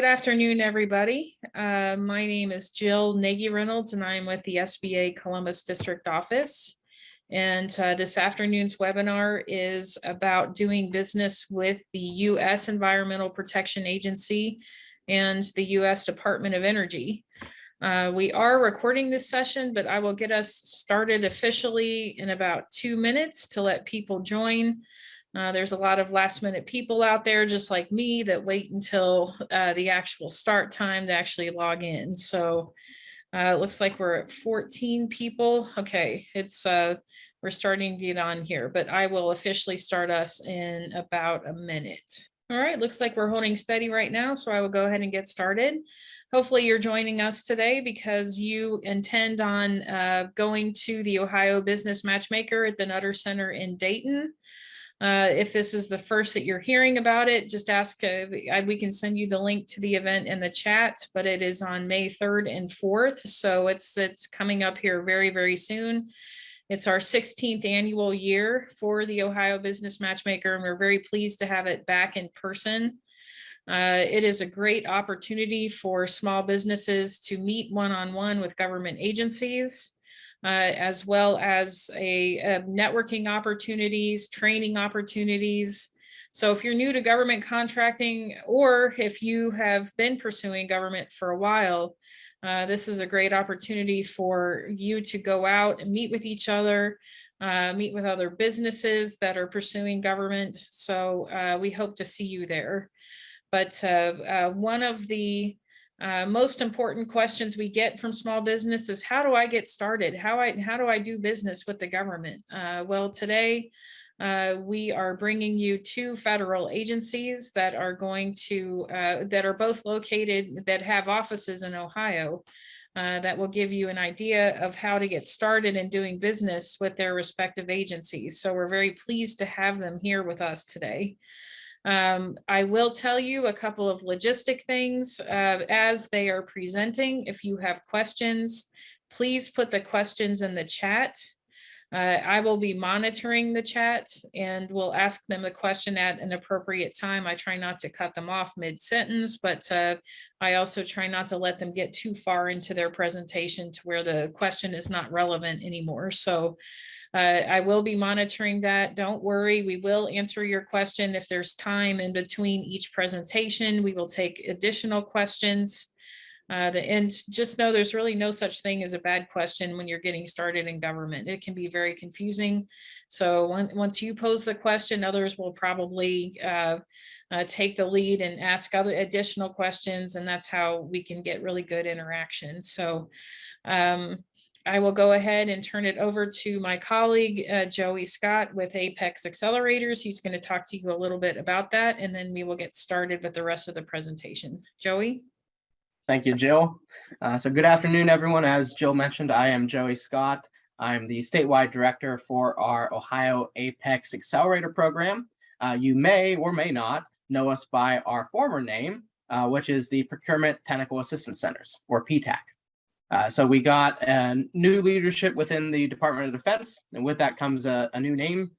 Good afternoon, everybody. My name is Jill Nagy Reynolds, and I'm with the SBA Columbus District Office. And this afternoon's webinar is about doing business with the U.S. Environmental Protection Agency and the U.S. Department of Energy. We are recording this session, but I will get us started officially in about 2 minutes to let people join. There's a lot of last minute people out there just like me that wait until the actual start time to actually log in. So it looks like we're at 14 people. Okay, we're starting to get on here, but I will officially start us in about a minute. All right, looks like we're holding steady right now, so I will go ahead and get started. Hopefully you're joining us today because you intend on going to the Ohio Business Matchmaker at the Nutter Center in Dayton. If this is the first that you're hearing about it, just ask, we can send you the link to the event in the chat, but it is on May 3rd and 4th. So it's coming up here very, very soon. It's our 16th annual year for the Ohio Business Matchmaker, and we're very pleased to have it back in person. It is a great opportunity for small businesses to meet one-on-one with government agencies. As well as networking opportunities, training opportunities. So if you're new to government contracting, or if you have been pursuing government for a while, this is a great opportunity for you to go out and meet with each other, meet with other businesses that are pursuing government. So we hope to see you there. But one of the most important questions we get from small business is, how do I get started? How do I do business with the government? Well, today we are bringing you two federal agencies that are going to that are both located, that have offices in Ohio, that will give you an idea of how to get started in doing business with their respective agencies. So we're very pleased to have them here with us today. I will tell you a couple of logistic things as they are presenting. If you have questions, please put the questions in the chat. I will be monitoring the chat and will ask them a question at an appropriate time. I try not to cut them off mid-sentence, but I also try not to let them get too far into their presentation to where the question is not relevant anymore. So I will be monitoring that. Don't worry, we will answer your question. If there's time in between each presentation, we will take additional questions. And just know there's really no such thing as a bad question when you're getting started in government. It can be very confusing. So once you pose the question, others will probably take the lead and ask other additional questions, and that's how we can get really good interaction. So I will go ahead and turn it over to my colleague, Joey Scott with Apex Accelerators. He's going to talk to you a little bit about that, and then we will get started with the rest of the presentation. Joey? Thank you, Jill. So good afternoon, everyone. As Jill mentioned, I am Joey Scott. I'm the statewide director for our Ohio Apex Accelerator program. You may or may not know us by our former name, which is the Procurement Technical Assistance Centers, or PTAC. So we got new leadership within the Department of Defense, and with that comes a new name,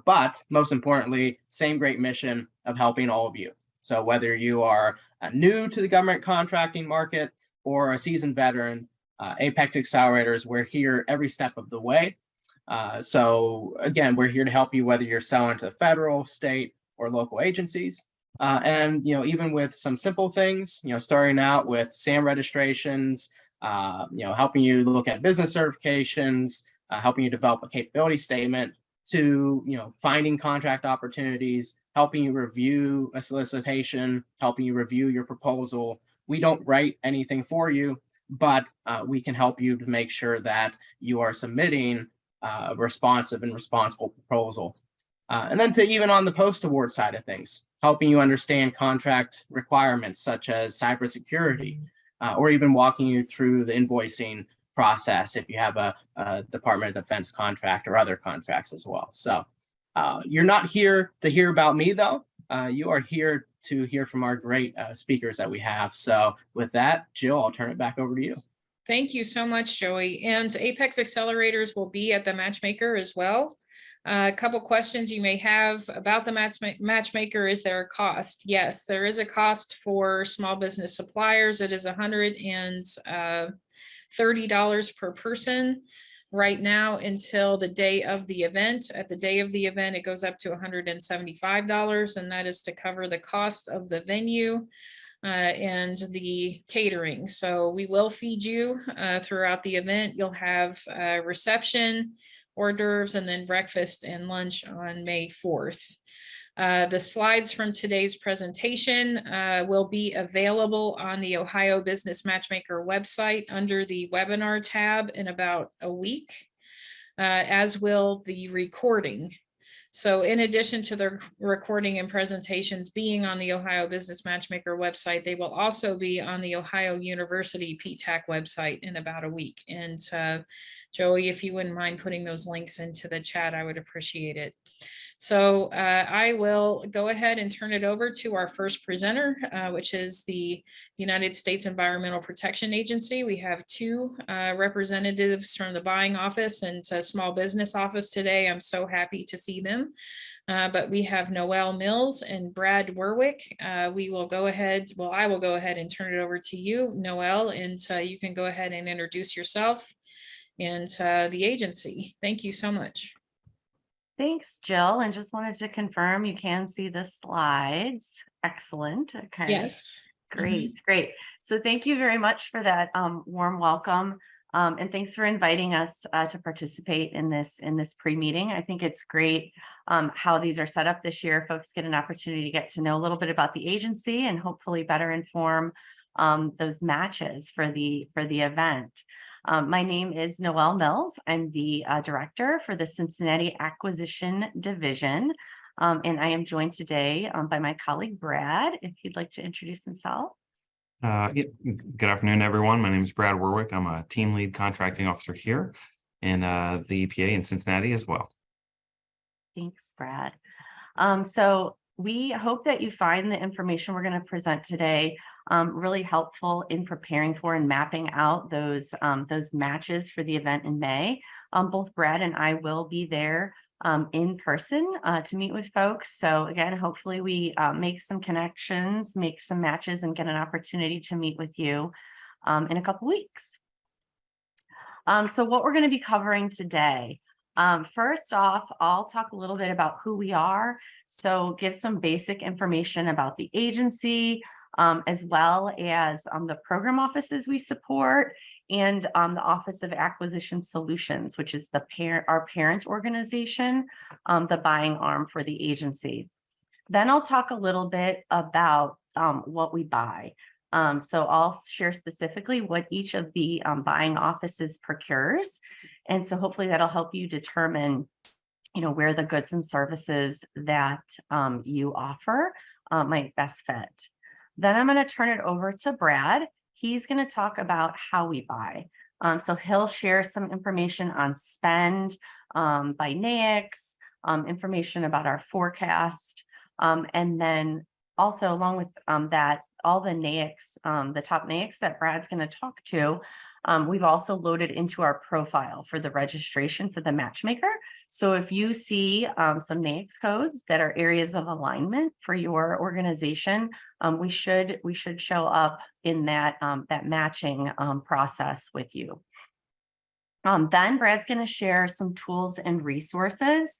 but most importantly, same great mission of helping all of you. So whether you are new to the government contracting market or a seasoned veteran, Apex Accelerators, we're here every step of the way. So again, we're here to help you whether you're selling to federal, state, or local agencies. And even with some simple things, starting out with SAM registrations, helping you look at business certifications, helping you develop a capability statement, to finding contract opportunities, helping you review a solicitation, helping you review your proposal. We don't write anything for you, but we can help you to make sure that you are submitting a responsive and responsible proposal. And then to even on the post-award side of things, helping you understand contract requirements such as cybersecurity, or even walking you through the invoicing process if you have a Department of Defense contract or other contracts as well. So you're not here to hear about me, though. You are here to hear from our great speakers that we have. So with that, Jill, I'll turn it back over to you. Thank you so much, Joey. And Apex Accelerators will be at the Matchmaker as well. A couple questions you may have about the matchmaker. Is there a cost? Yes, there is a cost for small business suppliers. It is $130 per person right now until the day of the event. At the day of the event, it goes up to $175, and that is to cover the cost of the venue and the catering. So we will feed you throughout the event. You'll have reception, hors d'oeuvres, and then breakfast and lunch on May 4th. The slides from today's presentation will be available on the Ohio Business Matchmaker website under the webinar tab in about a week, as will the recording. So in addition to the recording and presentations being on the Ohio Business Matchmaker website, they will also be on the Ohio University PTAC website in about a week. And Joey, if you wouldn't mind putting those links into the chat, I would appreciate it. So I will go ahead and turn it over to our first presenter, which is the United States Environmental Protection Agency. We have two representatives from the buying office and small business office today. I'm so happy to see them. But we have Noelle Mills and Brad Werwick. We will go ahead, well, I will go ahead and turn it over to you, Noelle, and you can go ahead and introduce yourself and the agency. Thank you so much. Thanks, Jill. And just wanted to confirm you can see the slides. Excellent. Okay. Yes. Great, great. So thank you very much for that warm welcome. And thanks for inviting us to participate in this pre-meeting. I think it's great how these are set up this year. Folks get an opportunity to get to know a little bit about the agency and hopefully better inform those matches for the event. My name is Noelle Mills. I'm the director for the Cincinnati Acquisition Division. And I am joined today by my colleague, Brad, if he'd like to introduce himself. Yeah. Good afternoon, everyone. My name is Brad Werwick. I'm a team lead contracting officer here in the EPA in Cincinnati as well. Thanks, Brad. So we hope that you find the information we're going to present today really helpful in preparing for and mapping out those matches for the event in May. Both Brad and I will be there in person to meet with folks. So again, hopefully we make some connections, make some matches, and get an opportunity to meet with you in a couple weeks. So what we're going to be covering today. First off, I'll talk a little bit about who we are. So give some basic information about the agency, as well as the program offices we support, and the Office of Acquisition Solutions, which is our parent organization, the buying arm for the agency. Then I'll talk a little bit about what we buy. So I'll share specifically what each of the buying offices procures. And so hopefully that'll help you determine, where the goods and services that you offer might best fit. Then I'm going to turn it over to Brad. He's going to talk about how we buy. So he'll share some information on spend by NAICS, information about our forecast, and then also along with that, all the NAICS, the top NAICS that Brad's going to talk to, we've also loaded into our profile for the registration for the matchmaker. So if you see some NAICS codes that are areas of alignment for your organization, we should show up in that matching process with you. Then Brad's going to share some tools and resources.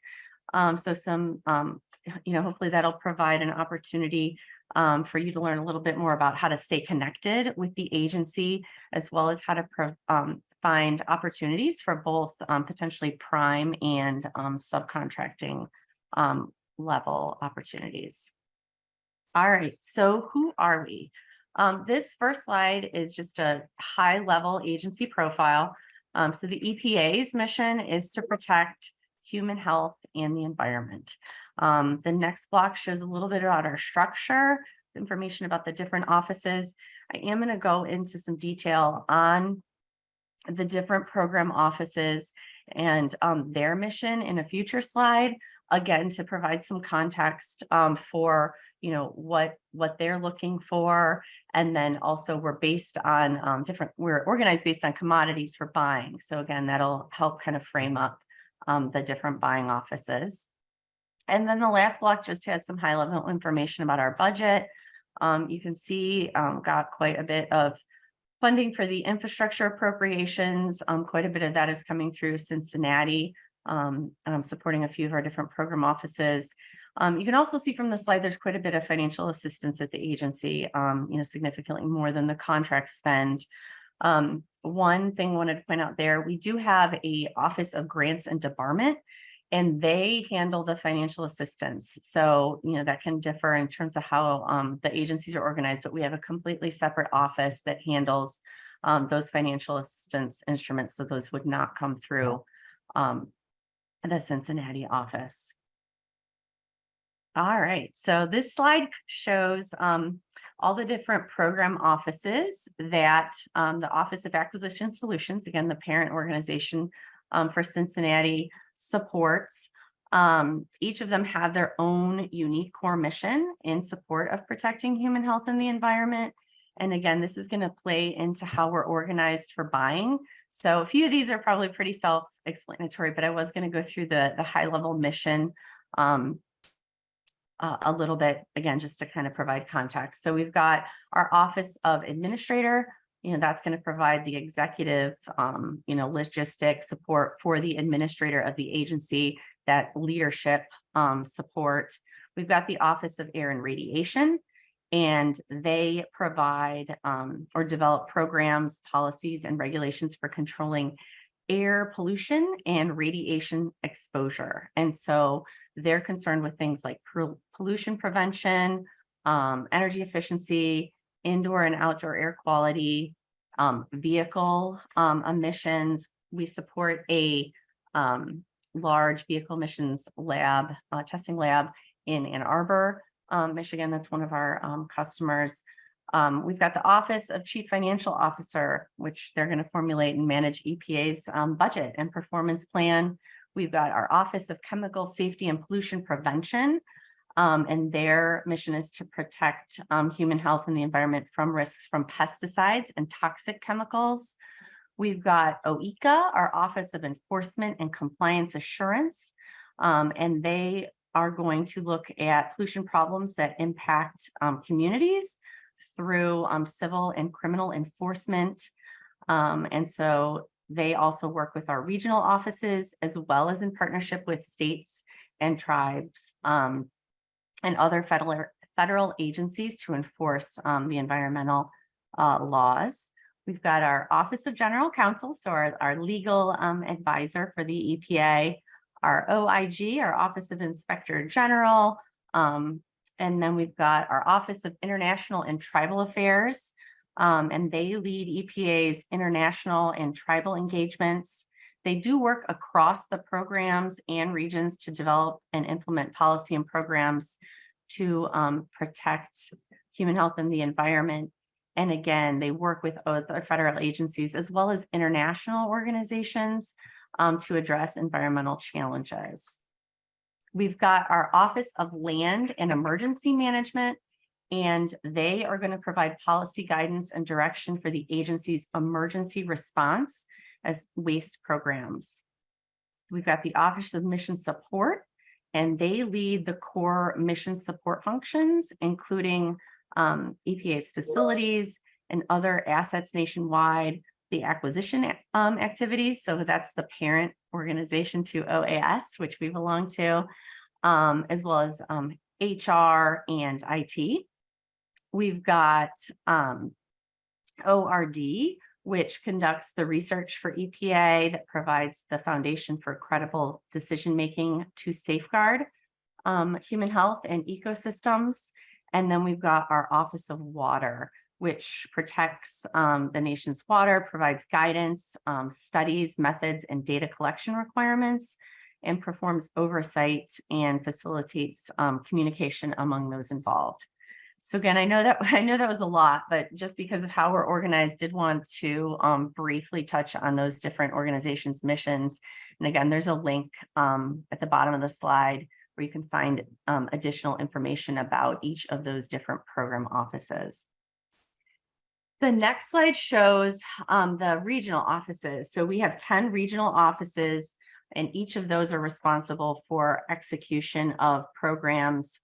So some, hopefully that'll provide an opportunity for you to learn a little bit more about how to stay connected with the agency, as well as how to find opportunities for both potentially prime and subcontracting level opportunities. All right, so who are we? This first slide is just a high level agency profile. So the EPA's mission is to protect human health and the environment. The next block shows a little bit about our structure, information about the different offices. I am going to go into some detail on the different program offices and their mission in a future slide, again, to provide some context for what they're looking for. And then also we're based on we're organized based on commodities for buying. So again, that'll help kind of frame up the different buying offices. And then the last block just has some high level information about our budget. You can see got quite a bit of funding for the infrastructure appropriations. Quite a bit of that is coming through Cincinnati, and I'm supporting a few of our different program offices. You can also see from the slide, there's quite a bit of financial assistance at the agency, significantly more than the contract spend. One thing I wanted to point out there, we do have a Office of Grants and Debarment, and they handle the financial assistance. So, that can differ in terms of how the agencies are organized, but we have a completely separate office that handles those financial assistance instruments. So those would not come through the Cincinnati office. All right, so this slide shows all the different program offices that the Office of Acquisition Solutions, again, the parent organization for Cincinnati, supports. Each of them have their own unique core mission in support of protecting human health and the environment. And again, this is going to play into how we're organized for buying. So a few of these are probably pretty self-explanatory, but I was going to go through the high-level mission a little bit, again, just to kind of provide context. So we've got our Office of Administrator. That's going to provide the executive, logistic support for the administrator of the agency, that leadership support. We've got the Office of Air and Radiation, and they provide or develop programs, policies, and regulations for controlling air pollution and radiation exposure. And so they're concerned with things like pollution prevention, energy efficiency, indoor and outdoor air quality, vehicle emissions. We support a large vehicle emissions lab, testing lab in Ann Arbor, Michigan. That's one of our customers. We've got the Office of Chief Financial Officer, which they're going to formulate and manage EPA's budget and performance plan. We've got our Office of Chemical Safety and Pollution Prevention, and their mission is to protect human health and the environment from risks from pesticides and toxic chemicals. We've got OECA, our Office of Enforcement and Compliance Assurance, and they are going to look at pollution problems that impact communities through civil and criminal enforcement. And so they also work with our regional offices, as well as in partnership with states and tribes and other federal agencies to enforce the environmental laws. We've got our Office of General Counsel, so our legal advisor for the EPA, our OIG, our Office of Inspector General, and then we've got our Office of International and Tribal Affairs, and they lead EPA's international and tribal engagements. They do work across the programs and regions to develop and implement policy and programs to protect human health and the environment. And again, they work with other federal agencies as well as international organizations to address environmental challenges. We've got our Office of Land and Emergency Management, and they are going to provide policy guidance and direction for the agency's emergency response as waste programs. We've got the Office of Mission Support, and they lead the core mission support functions, including EPA's facilities and other assets nationwide, the acquisition activities. So that's the parent organization to OAS, which we belong to, as well as HR and IT. We've got ORD, which conducts the research for EPA that provides the foundation for credible decision-making to safeguard human health and ecosystems. And then we've got our Office of Water, which protects the nation's water, provides guidance, studies, methods, and data collection requirements, and performs oversight and facilitates communication among those involved. So again, I know that was a lot, but just because of how we're organized, did want to briefly touch on those different organizations' missions. And again, there's a link at the bottom of the slide where you can find additional information about each of those different program offices. The next slide shows the regional offices. So we have 10 regional offices And each of those are responsible for execution of programs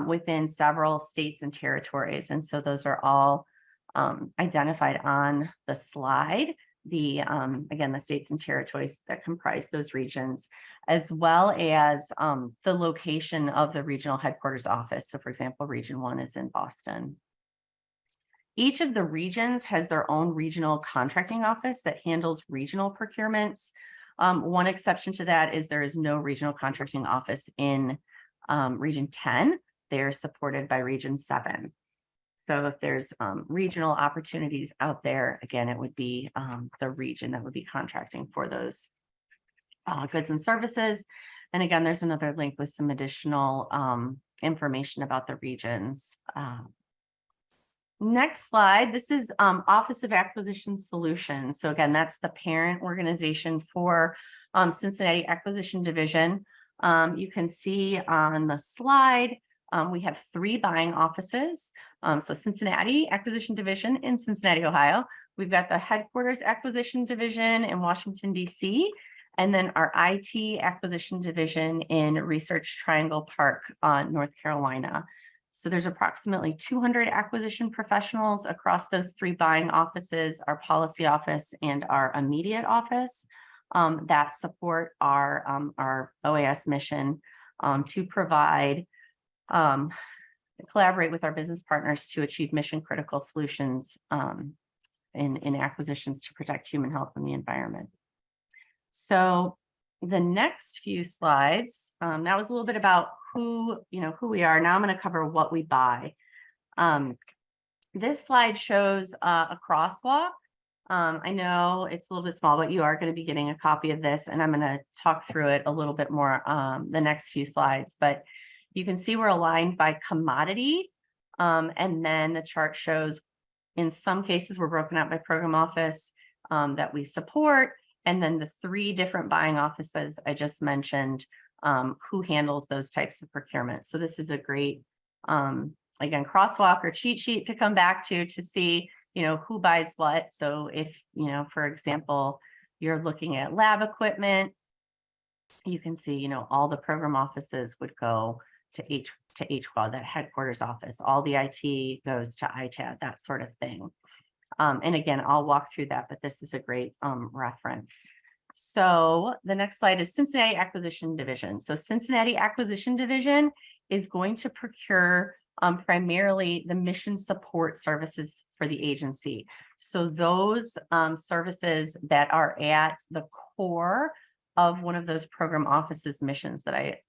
within several states and territories. And so those are all identified on the slide. Again, the states and territories that comprise those regions, as well as the location of the regional headquarters office. So for example, Region 1 is in Boston. Each of the regions has their own regional contracting office that handles regional procurements. One exception to that is there is no regional contracting office in Region 10. They're supported by Region 7. So if there's regional opportunities out there, again, it would be the region that would be contracting for those goods and services. And again, there's another link with some additional information about the regions. Next slide, this is Office of Acquisition Solutions. So again, that's the parent organization for Cincinnati Acquisition Division. You can see on the slide, we have 3 buying offices. So Cincinnati Acquisition Division in Cincinnati, Ohio. We've got the Headquarters Acquisition Division in Washington, D.C., and then our IT Acquisition Division in Research Triangle Park, North Carolina. So there's approximately 200 acquisition professionals across those 3 buying offices, our policy office and our immediate office, that support our OAS mission to provide, collaborate with our business partners to achieve mission critical solutions in acquisitions to protect human health and the environment. So the next few slides, that was a little bit about who we are. Now I'm going to cover what we buy. This slide shows a crosswalk. I know it's a little bit small, but you are going to be getting a copy of this, and I'm going to talk through it a little bit more the next few slides. But you can see we're aligned by commodity, and then the chart shows in some cases we're broken out by program office that we support, and then the 3 different buying offices I just mentioned who handles those types of procurement. So this is a great, again, crosswalk or cheat sheet to come back to see, who buys what. So if, for example, you're looking at lab equipment, you can see, all the program offices would go to HQuad, that headquarters office. All the IT goes to ITAD, that sort of thing. And again, I'll walk through that, but this is a great reference. So the next slide is Cincinnati Acquisition Division. So Cincinnati Acquisition Division is going to procure primarily the mission support services for the agency. So those services that are at the core of one of those program offices missions that I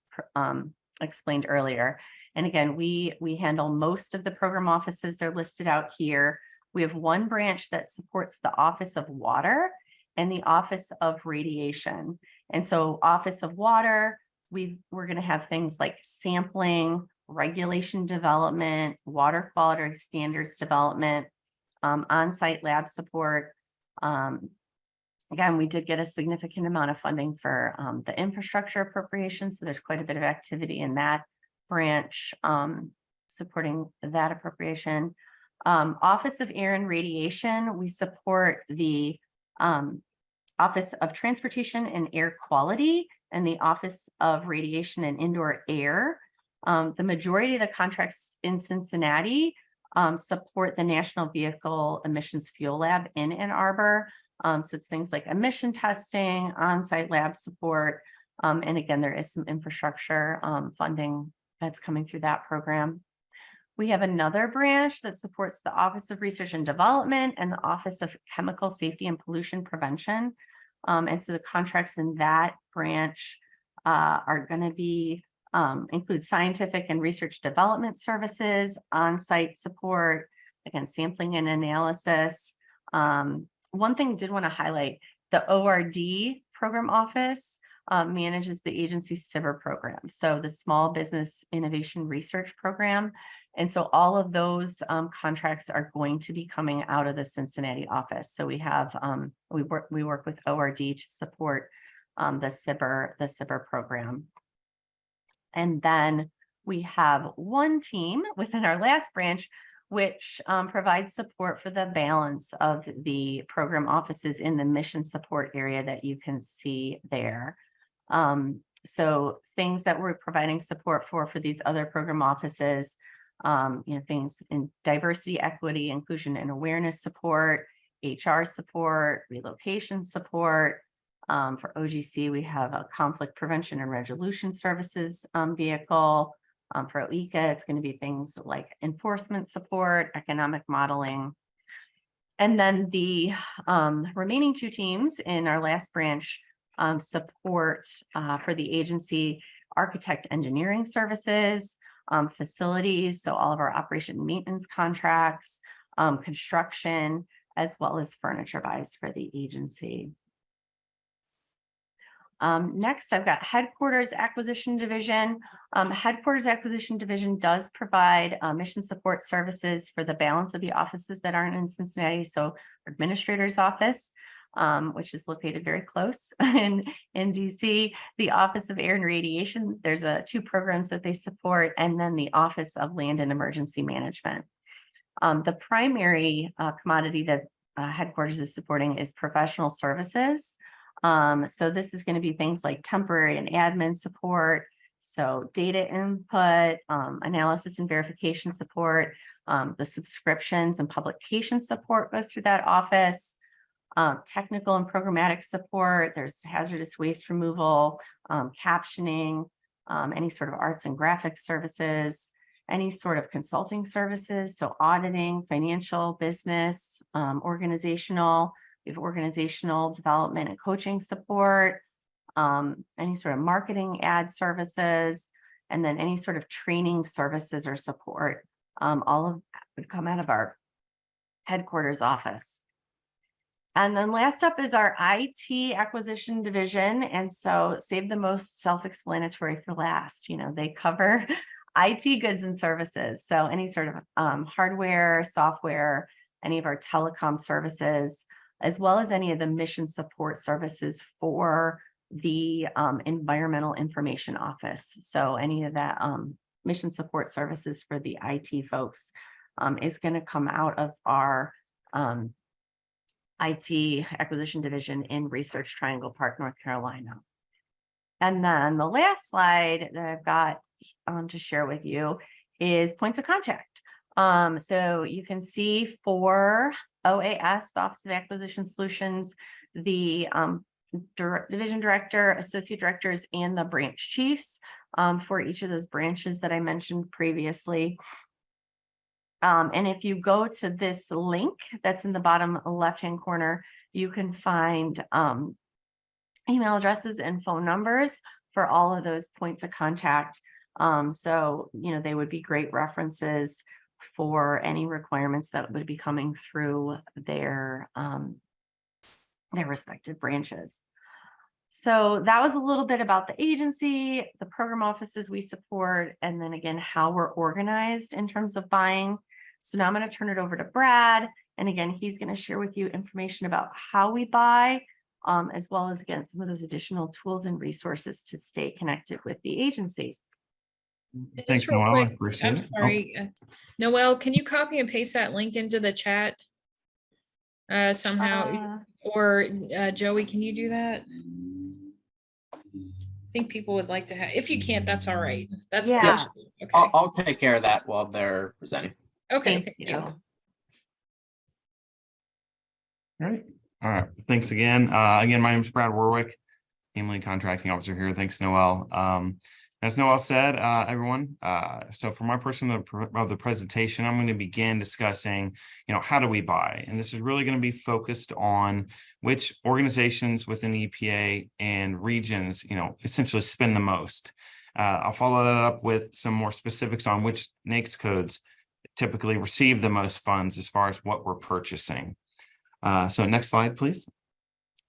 explained earlier. And again, we handle most of the program offices. They're listed out here. We have one branch that supports the Office of Water and the Office of Radiation. And so Office of Water, we're going to have things like sampling, regulation development, water quality standards development, on-site lab support. Again, we did get a significant amount of funding for the infrastructure appropriation. So there's quite a bit of activity in that branch supporting that appropriation. Office of Air and Radiation, we support the Office of Transportation and Air Quality and the Office of Radiation and Indoor Air. The majority of the contracts in Cincinnati support the National Vehicle Emissions Fuel Lab in Ann Arbor. So it's things like emission testing, on-site lab support, and again, there is some infrastructure funding that's coming through that program. We have another branch that supports the Office of Research and Development and the Office of Chemical Safety and Pollution Prevention. And so the contracts in that branch are going to be include scientific and research development services, on-site support, again, sampling and analysis. One thing I did want to highlight, the ORD program office manages the agency's SBIR program. So the Small Business Innovation Research Program. And so all of those contracts are going to be coming out of the Cincinnati office. So we have, we work with ORD to support the SBIR program. And then we have one team within our last branch, which provides support for the balance of the program offices in the mission support area that you can see there. So things that we're providing support for these other program offices, things in diversity, equity, inclusion, and awareness support, HR support, relocation support. For OGC, we have a conflict prevention and resolution services vehicle. For OECA, it's going to be things like enforcement support, economic modeling. And then the remaining two teams in our last branch support for the agency architect engineering services, facilities, so all of our operation and maintenance contracts, construction, as well as furniture buys for the agency. Next, I've got Headquarters Acquisition Division. Headquarters Acquisition Division does provide mission support services for the balance of the offices that aren't in Cincinnati. So Administrator's Office, which is located very close in DC, the Office of Air and Radiation, there's two programs that they support, and then the Office of Land and Emergency Management. The primary commodity that Headquarters is supporting is professional services. So this is going to be things like temporary and admin support, so data input, analysis and verification support, the subscriptions and publication support goes through that office, technical and programmatic support, there's hazardous waste removal, captioning, any sort of arts and graphic services, any sort of consulting services, so auditing, financial, business, organizational. We have organizational development and coaching support, any sort of marketing ad services, and then any sort of training services or support. All of that would come out of our headquarters office. And then last up is our IT acquisition division. And so save the most self-explanatory for last. They cover IT goods and services. So any sort of hardware, software, any of our telecom services, as well as any of the mission support services for the environmental information office. So any of that mission support services for the IT folks is going to come out of our IT acquisition division in Research Triangle Park, North Carolina. And then the last slide that I've got to share with you is points of contact. So you can see for OAS, the Office of Acquisition Solutions, the division director, associate directors, and the branch chiefs for each of those branches that I mentioned previously. And if you go to this link that's in the bottom left-hand corner, you can find email addresses and phone numbers for all of those points of contact. So, they would be great references for any requirements that would be coming through their respective branches. So that was a little bit about the agency, the program offices we support, and then again, how we're organized in terms of buying. So now I'm going to turn it over to Brad. And again, he's going to share with you information about how we buy, as well as, again, some of those additional tools and resources to stay connected with the agency. Thanks, Just real Noel. I quick, appreciate I'm it. sorry, Noel, can you copy and paste that link into the chat somehow? Or Joey, can you do that? I think people would like to have, if you can't, that's all right. That's Yeah. okay. I'll take care of that while they're presenting. Okay, Thank you. All right. Thanks again. Again, my name is Brad Warwick, Team Lead Contracting Officer here. Thanks, Noel. As Noel said, everyone, so for my portion of the presentation, I'm going to begin discussing, how do we buy? And this is really going to be focused on which organizations within the EPA and regions, essentially spend the most. I'll follow that up with some more specifics on which NAICS codes typically receive the most funds as far as what we're purchasing. So next slide, please.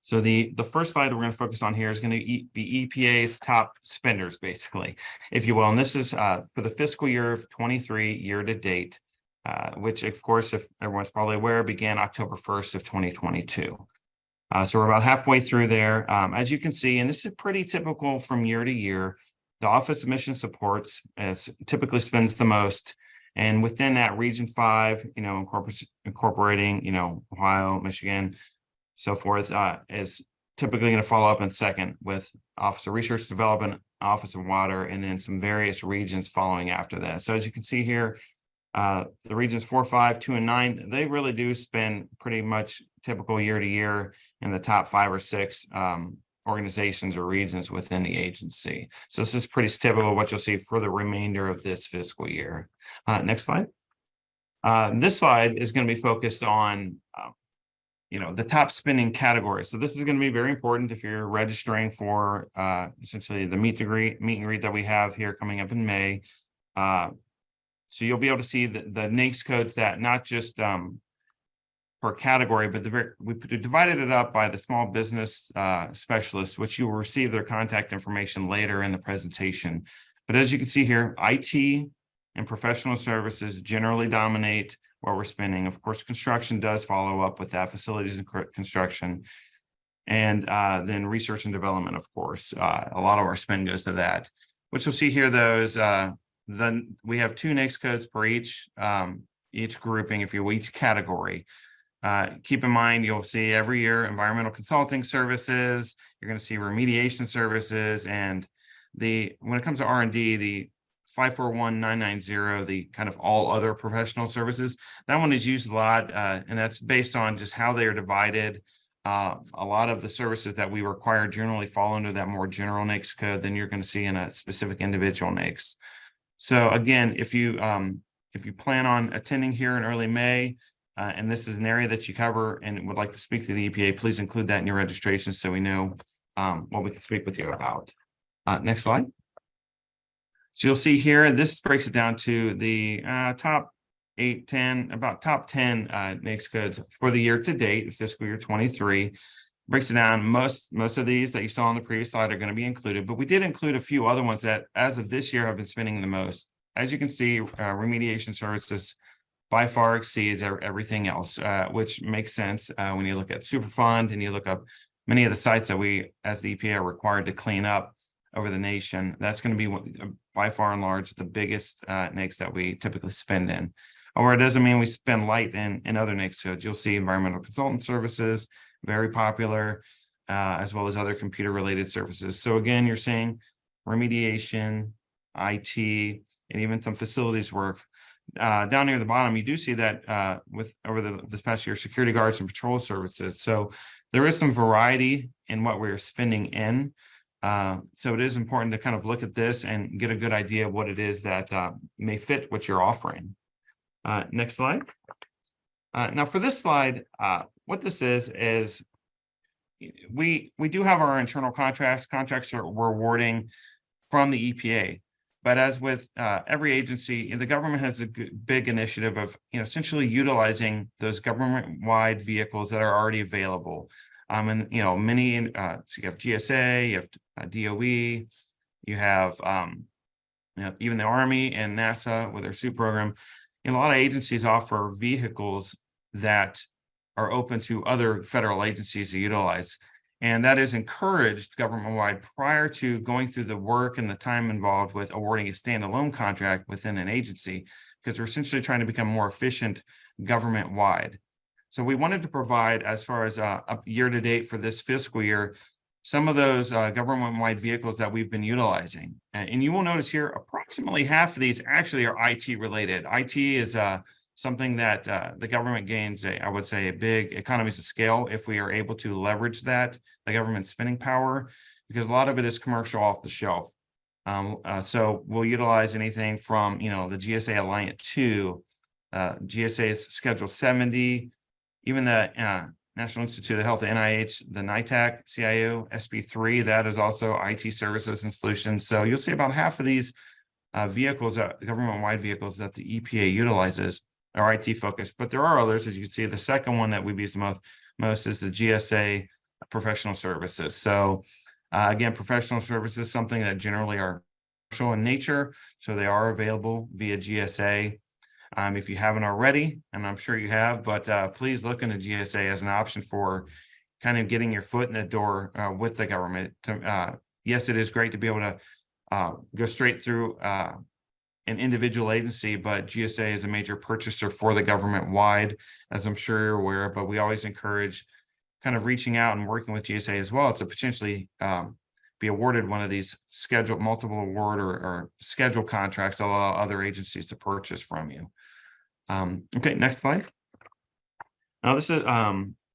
So the first slide we're going to focus on here is going to be EPA's top spenders, basically, if you will. And this is for the fiscal year of 23 year to date, which, of course, if everyone's probably aware, began October 1st of 2022. So we're about halfway through there. As you can see, and this is pretty typical from year to year, the Office of Mission Supports typically spends the most. And within that, Region 5, incorporating, Ohio, Michigan, so forth, is typically going to follow up in second with Office of Research Development, Office of Water, and then some various regions following after that. So as you can see here, the regions 4, 5, 2, and 9, they really do spend pretty much typical year to year in the top 5 or 6 organizations or regions within the agency. So this is pretty typical what you'll see for the remainder of this fiscal year. Next slide. This slide is going to be focused on the top spending categories. So this is going to be very important if you're registering for essentially the meet and greet that we have here coming up in May. So you'll be able to see the NAICS codes that not just per category, but we divided it up by the small business specialists, which you will receive their contact information later in the presentation. But as you can see here, IT and professional services generally dominate what we're spending. Of course, construction does follow up with that, facilities and construction. And then research and development, of course. A lot of our spend goes to that. What you'll see here, though, is then we have 2 NAICS codes per each grouping, if you will, each category. Keep in mind, you'll see every year environmental consulting services, you're going to see remediation services, and when it comes to R&D, the 541990, the kind of all other professional services, that one is used a lot, and that's based on just how they are divided. A lot of the services that we require generally fall under that more general NAICS code than you're going to see in a specific individual NAICS. So again, if you plan on attending here in early May, and this is an area that you cover and would like to speak to the EPA, please include that in your registration so we know what we can speak with you about. Next slide. So you'll see here, this breaks it down to the top 8, 10, about top 10 NAICS codes for the year to date, fiscal year 23. Breaks it down. Most of these that you saw on the previous slide are going to be included, but we did include a few other ones that, as of this year, have been spending the most. As you can see, remediation services by far exceeds everything else, which makes sense when you look at Superfund and you look up many of the sites that we, as the EPA, are required to clean up over the nation. That's going to be by far and large the biggest NAICS that we typically spend in. Or it doesn't mean we spend light in other NAICS codes. You'll see environmental consultant services, very popular, as well as other computer-related services. So again, you're seeing remediation, IT, and even some facilities work. Down near the bottom, you do see that over this past year, security guards and patrol services. So there is some variety in what we're spending in. So it is important to kind of look at this and get a good idea of what it is that may fit what you're offering. Next slide. Now for this slide, what this is we do have our internal contracts that we're awarding from the EPA. But as with every agency, the government has a big initiative of essentially utilizing those government-wide vehicles that are already available. And many, so you have GSA, you have DOE, you have even the Army and NASA with their SUIT program. A lot of agencies offer vehicles that are open to other federal agencies to utilize. And that is encouraged government-wide prior to going through the work and the time involved with awarding a standalone contract within an agency, because we're essentially trying to become more efficient government-wide. So we wanted to provide, as far as up year to date for this fiscal year, some of those government-wide vehicles that we've been utilizing. And you will notice here, approximately half of these actually are IT related. IT is something that the government gains, I would say, a big economies of scale if we are able to leverage that, the government spending power, because a lot of it is commercial off the shelf. So we'll utilize anything from, the GSA Alliant 2, GSA's Schedule 70, even the National Institute of Health, NIH, the NITAC, CIO, SB3, that is also IT services and solutions. So you'll see about half of these vehicles, government-wide vehicles that the EPA utilizes are IT focused, but there are others. As you can see, the second one that we've used the most is the GSA professional services. So again, professional services, something that generally are commercial in nature, so they are available via GSA. If you haven't already, and I'm sure you have, but please look into GSA as an option for kind of getting your foot in the door with the government. Yes, it is great to be able to go straight through an individual agency, but GSA is a major purchaser for the government wide, as I'm sure you're aware, but we always encourage kind of reaching out and working with GSA as well to potentially be awarded one of these multiple award or schedule contracts to allow other agencies to purchase from you. Okay, next slide. Now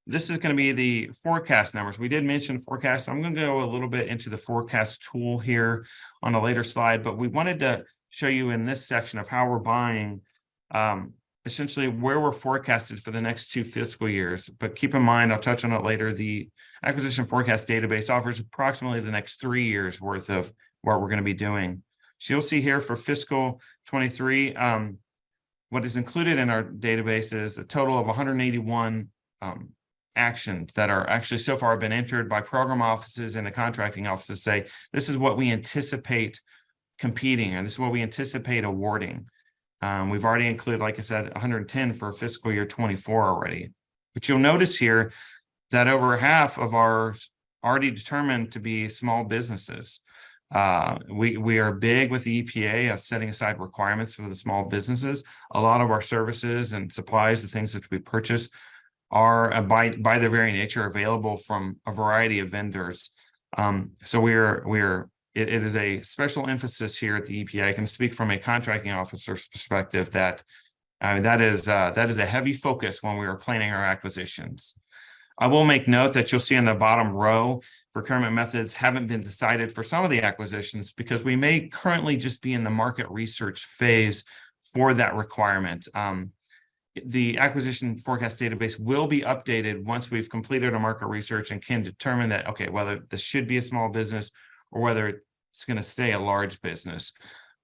this is going to be the forecast numbers. We did mention forecast. I'm going to go a little bit into the forecast tool here on a later slide, but we wanted to show you in this section of how we're buying essentially where we're forecasted for the next 2 fiscal years. But keep in mind, I'll touch on it later, the acquisition forecast database offers approximately the next 3 years worth of what we're going to be doing. So you'll see here for fiscal 23, what is included in our database is a total of 181 actions that are actually so far been entered by program offices and the contracting offices say, this is what we anticipate competing, and this is what we anticipate awarding. We've already included, like I said, 110 for fiscal year 24 already. But you'll notice here that over half of ours already determined to be small businesses. We are big with the EPA of setting aside requirements for the small businesses. A lot of our services and supplies, the things that we purchase, are by their very nature available from a variety of vendors. So it is a special emphasis here at the EPA. I can speak from a contracting officer's perspective that that is a heavy focus when we are planning our acquisitions. I will make note that you'll see in the bottom row, procurement methods haven't been decided for some of the acquisitions because we may currently just be in the market research phase for that requirement. The acquisition forecast database will be updated once we've completed our market research and can determine that, okay, whether this should be a small business or whether it's going to stay a large business.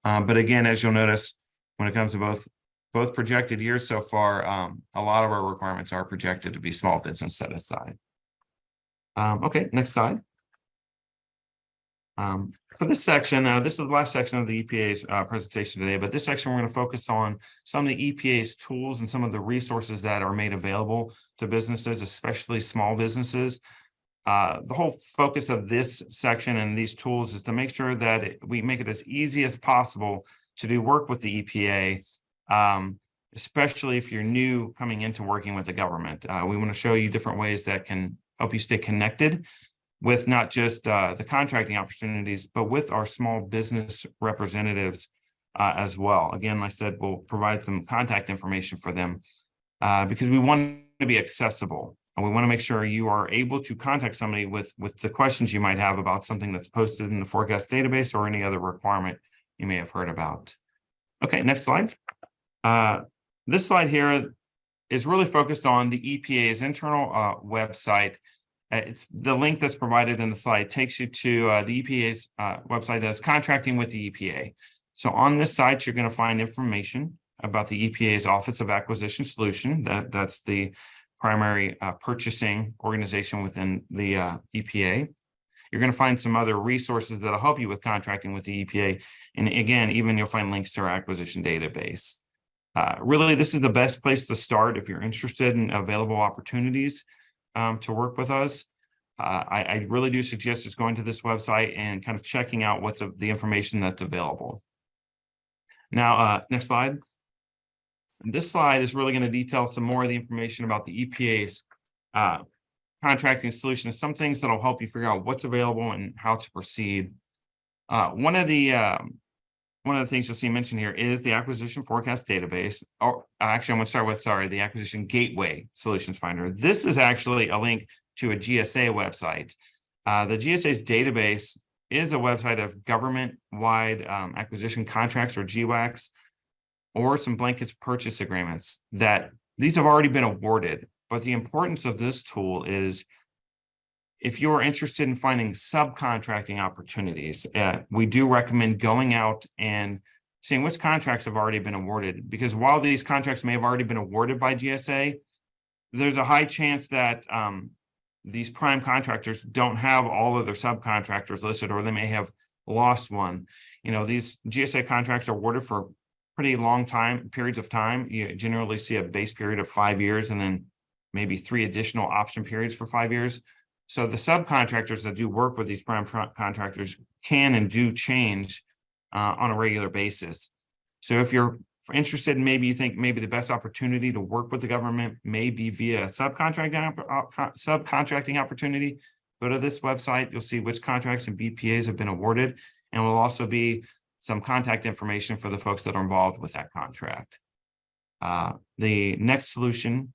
But again, as you'll notice, when it comes to both projected years so far, a lot of our requirements are projected to be small business set aside. Okay, next slide. For this section, this is the last section of the EPA's presentation today, but this section we're going to focus on some of the EPA's tools and some of the resources that are made available to businesses, especially small businesses. The whole focus of this section and these tools is to make sure that we make it as easy as possible to do work with the EPA, especially if you're new coming into working with the government. We want to show you different ways that can help you stay connected with not just the contracting opportunities, but with our small business representatives as well. Again, like I said, we'll provide some contact information for them because we want to be accessible. And we want to make sure you are able to contact somebody with the questions you might have about something that's posted in the forecast database or any other requirement you may have heard about. Okay, next slide. This slide here is really focused on the EPA's internal website. It's the link that's provided in the slide takes you to the EPA's website that's contracting with the EPA. So on this site, you're going to find information about the EPA's Office of Acquisition Solution. That's the primary purchasing organization within the EPA. You're going to find some other resources that'll help you with contracting with the EPA. And again, even you'll find links to our acquisition database. Really, this is the best place to start if you're interested in available opportunities to work with us. I really do suggest just going to this website and kind of checking out what's the information that's available. Now, next slide. This slide is really going to detail some more of the information about the EPA's contracting solutions, some things that'll help you figure out what's available and how to proceed. One of the things you'll see mentioned here is the acquisition forecast database. Oh, actually, I'm going to start with, the acquisition gateway solutions finder. This is actually a link to a GSA website. The GSA's database is a website of government-wide acquisition contracts or GWACs, or some blankets purchase agreements that these have already been awarded. But the importance of this tool is if you're interested in finding subcontracting opportunities, we do recommend going out and seeing which contracts have already been awarded, because while these contracts may have already been awarded by GSA, there's a high chance that these prime contractors don't have all of their subcontractors listed, or they may have lost one. You know, these GSA contracts are awarded for pretty long periods of time. You generally see a base period of 5 years and then maybe 3 additional option periods for 5 years. So the subcontractors that do work with these prime contractors can and do change on a regular basis. So if you're For interested, maybe you think maybe the best opportunity to work with the government may be via subcontracting opportunity. Go to this website, you'll see which contracts and BPAs have been awarded, and will also be some contact information for the folks that are involved with that contract. The next solution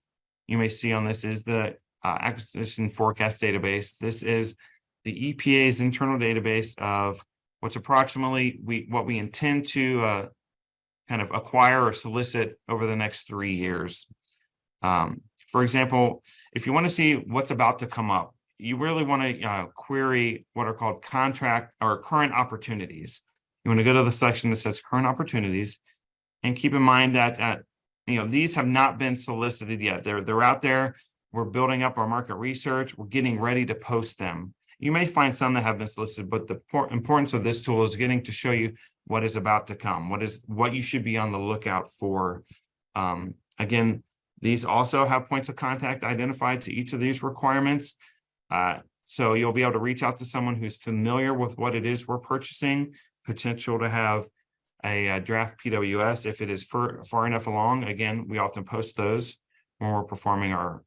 you may see on this is the acquisition forecast database. This is the EPA's internal database of what's approximately what we intend to kind of acquire or solicit over the next 3 years. For example, if you want to see what's about to come up, you really want to query what are called contract or current opportunities. You want to go to the section that says current opportunities, and keep in mind that these have not been solicited yet. They're out there. We're building up our market research. We're getting ready to post them. You may find some that have been solicited, but the importance of this tool is getting to show you what is about to come, what you should be on the lookout for. Again, these also have points of contact identified to each of these requirements. So you'll be able to reach out to someone who's familiar with what it is we're purchasing, potential to have a draft PWS if it is far enough along. Again, we often post those when we're performing our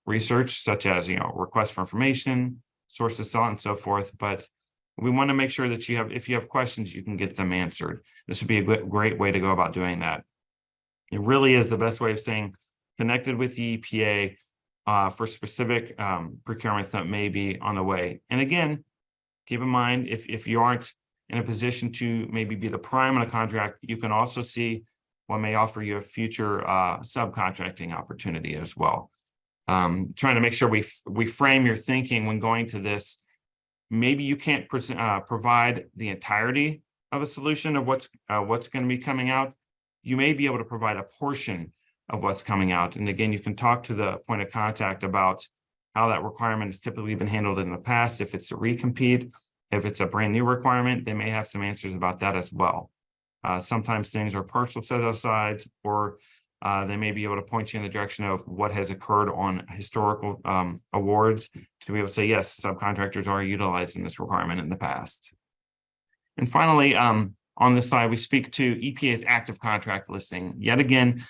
research, such as requests for information, sources sought, and so forth. But we want to make sure that if you have questions, you can get them answered. This would be a great way to go about doing that. It really is the best way of staying connected with the EPA for specific procurements that may be on the way. And again, keep in mind, if you aren't in a position to maybe be the prime on a contract, you can also see what may offer you a future subcontracting opportunity as well. Trying to make sure we frame your thinking when going to this. Maybe you can't provide the entirety of a solution of what's going to be coming out. You may be able to provide a portion of what's coming out. And again, you can talk to the point of contact about how that requirement has typically been handled in the past. If it's a recompete, if it's a brand new requirement, they may have some answers about that as well. Sometimes things are partial set-asides, or they may be able to point you in the direction of what has occurred on historical awards to be able to say, yes, subcontractors are utilizing this requirement in the past. And finally, on this slide, we speak to EPA's active contract listing. Yet again,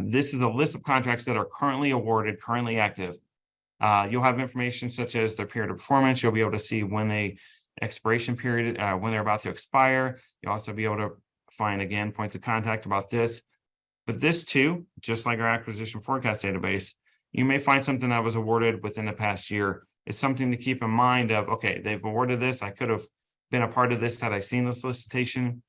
this is a list of contracts that are currently awarded, currently active. You'll have information such as their period of performance. You'll be able to see when they expiration period, when they're about to expire. You'll also be able to find, again, points of contact about this. But this too, just like our acquisition forecast database, you may find something that was awarded within the past year. It's something to keep in mind of, okay, they've awarded this. I could have been a part of this had I seen the solicitation.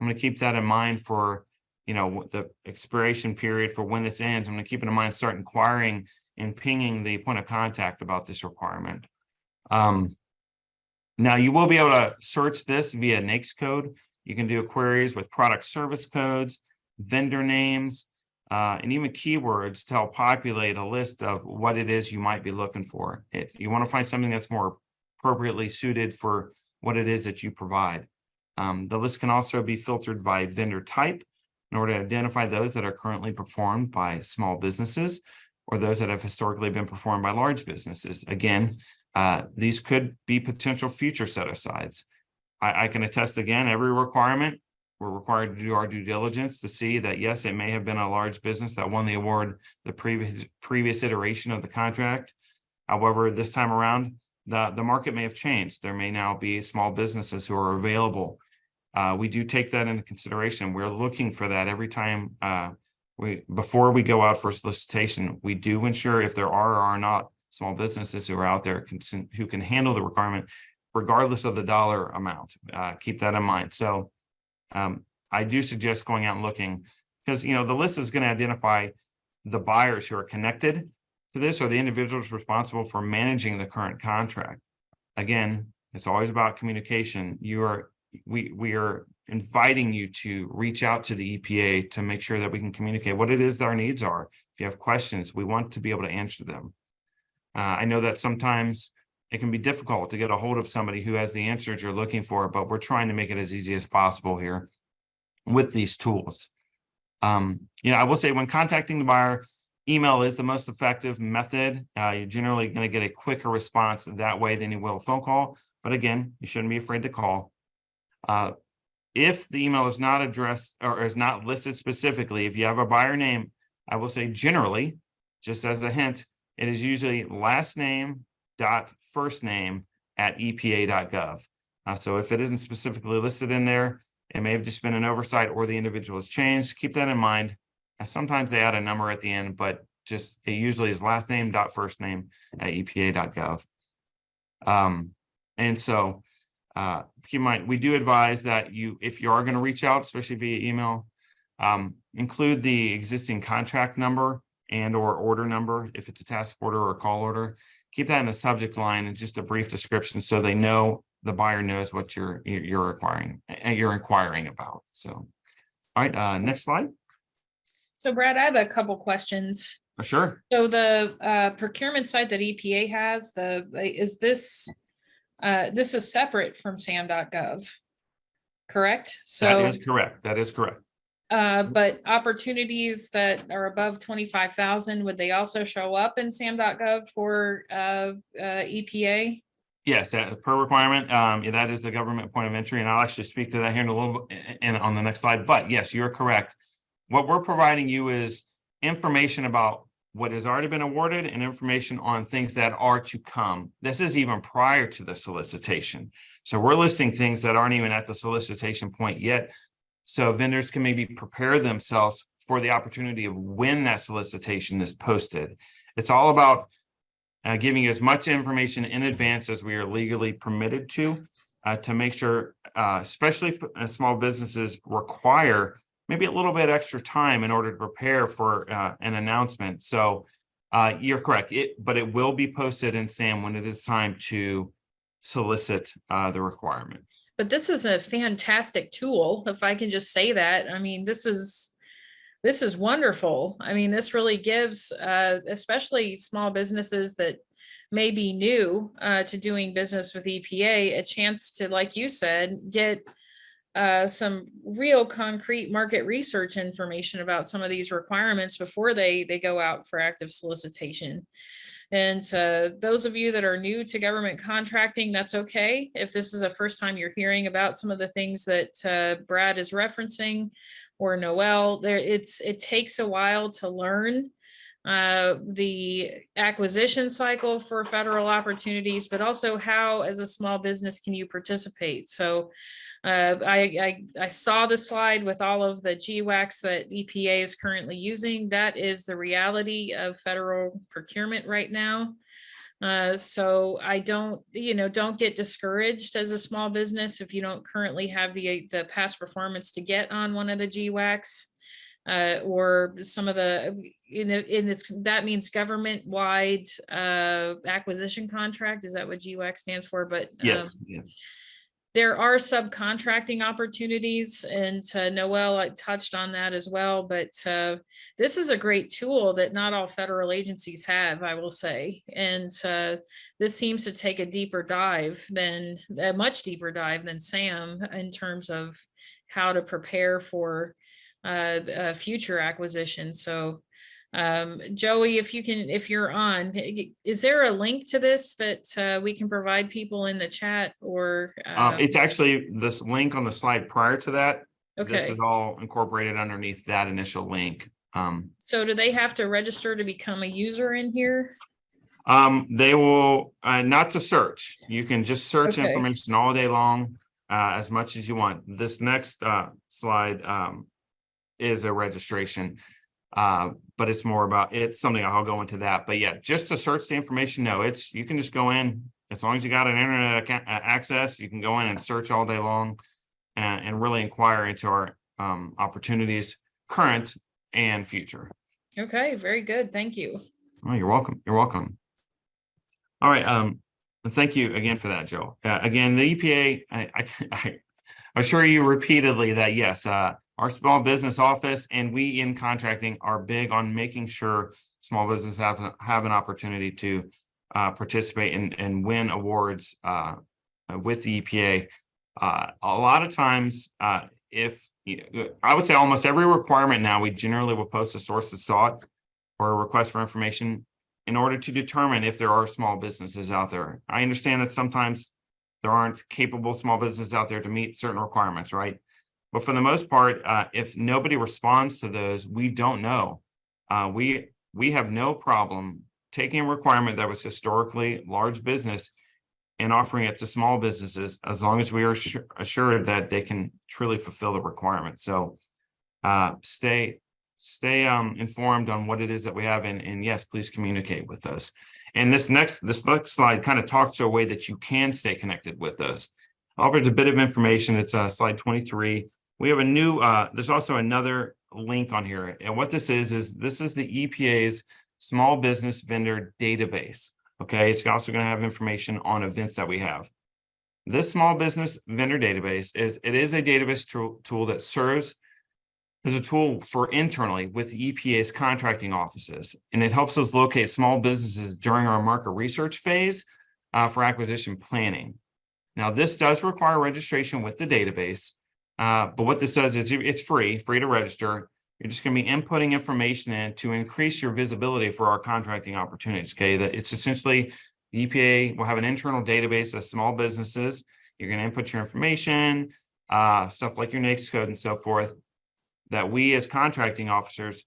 I'm going to keep that in mind for, the expiration period for when this ends. I'm going to keep it in mind, start inquiring and pinging the point of contact about this requirement. Now, you will be able to search this via NAICS code. You can do queries with product service codes, vendor names, and even keywords to help populate a list of what it is you might be looking for. You want to find something that's more appropriately suited for what it is that you provide. The list can also be filtered by vendor type in order to identify those that are currently performed by small businesses or those that have historically been performed by large businesses. Again, these could be potential future set-asides. I can attest again, every requirement, we're required to do our due diligence to see that, yes, it may have been a large business that won the award the previous iteration of the contract. However, this time around, the market may have changed. There may now be small businesses who are available. We do take that into consideration. We're looking for that every time before we go out for a solicitation. We do ensure if there are or are not small businesses who are out there who can handle the requirement, regardless of the dollar amount. Keep that in mind. So I do suggest going out and looking, because the list is going to identify the buyers who are connected to this or the individuals responsible for managing the current contract. Again, it's always about communication. We are inviting you to reach out to the EPA to make sure that we can communicate what it is that our needs are. If you have questions, we want to be able to answer them. I know that sometimes it can be difficult to get a hold of somebody who has the answers you're looking for, but we're trying to make it as easy as possible here with these tools. I will say when contacting the buyer, email is the most effective method. You're generally going to get a quicker response that way than you will a phone call. But again, you shouldn't be afraid to call. If the email is not addressed or is not listed specifically, if you have a buyer name, I will say generally, just as a hint, it is usually last name dot first name at epa.gov. So if it isn't specifically listed in there, it may have just been an oversight or the individual has changed. Keep that in mind. Sometimes they add a number at the end, but just it usually is last name dot first name at epa.gov. And so keep in mind, we do advise that if you are going to reach out, especially via email, include the existing contract number and or order number if it's a task order or a call order. Keep that in the subject line and just a brief description so they know, the buyer knows what you're inquiring about. So, all right, next slide. So Brad, I have a couple questions. Sure. So the procurement site that EPA has, this is separate from sam.gov, correct? So That is correct. That is correct. But opportunities that are above 25,000, would they also show up in sam.gov for EPA? Yes, per requirement, that is the government point of entry, and I'll actually speak to that here in a little bit and on the next slide. But yes, you're correct. What we're providing you is information about what has already been awarded and information on things that are to come. This is even prior to the solicitation. So we're listing things that aren't even at the solicitation point yet. So vendors can maybe prepare themselves for the opportunity of when that solicitation is posted. It's all about giving you as much information in advance as we are legally permitted to make sure, especially small businesses require maybe a little bit extra time in order to prepare for an announcement. So you're correct, but it will be posted in SAM when it is time to solicit the requirement. But this is a fantastic tool, if I can just say that. I mean, this is wonderful. I mean, this really gives, especially small businesses that may be new to doing business with EPA, a chance to, like you said, get some real concrete market research information about some of these requirements before they go out for active solicitation. And those of you that are new to government contracting, that's okay. If this is the first time you're hearing about some of the things that Brad is referencing, or Noel, it takes a while to learn the acquisition cycle for federal opportunities, but also how, as a small business, can you participate? So I saw the slide with all of the GWACs that EPA is currently using. That is the reality of federal procurement right now. So I don't get discouraged as a small business if you don't currently have the past performance to get on one of the GWACs. Or some of the, that means government-wide acquisition contract. Is that what GWAC stands for? But yes, there are subcontracting opportunities, and Noel touched on that as well. But this is a great tool that not all federal agencies have, I will say. And this seems to take a much deeper dive than SAM in terms of how to prepare for future acquisition. So Joey, if you're on, is there a link to this that we can provide people in the chat, or it's actually this link on the slide prior to that. Okay. This is all incorporated underneath that initial link. So do they have to register to become a user in here? They will not to search. You can just search information all day long, as much as you want. This next slide is a registration, but it's more about, it's something I'll go into that. But yeah, just to search the information, no, you can just go in, as long as you got an internet access, you can go in and search all day long and really inquire into our opportunities, current and future. Okay, very good. Thank you. Oh, you're welcome. You're welcome. All right. Thank you again for that, Joe. Again, the EPA, I assure you repeatedly that yes, our small business office and we in contracting are big on making sure small businesses have an opportunity to participate and win awards with the EPA. A lot of times, I would say almost every requirement now, we generally will post a sources sought or a request for information in order to determine if there are small businesses out there. I understand that sometimes there aren't capable small businesses out there to meet certain requirements, right? But for the most part, if nobody responds to those, we don't know. We have no problem taking a requirement that was historically large business and offering it to small businesses, as long as we are assured that they can truly fulfill the requirement. So stay informed on what it is that we have, and yes, please communicate with us. And this next slide kind of talks to a way that you can stay connected with us. Offers a bit of information. It's slide 23. We have a new, there's also another link on here. And what this is this is the EPA's small business vendor database. Okay, it's also going to have information on events that we have. This small business vendor database is a database tool that serves as a tool for internally with the EPA's contracting offices, and it helps us locate small businesses during our market research phase for acquisition planning. Now, this does require registration with the database, but what this does is it's free to register. You're just going to be inputting information in to increase your visibility for our contracting opportunities. Okay, that it's essentially the EPA will have an internal database of small businesses. You're going to input your information, stuff like your NAICS code and so forth, that we as contracting officers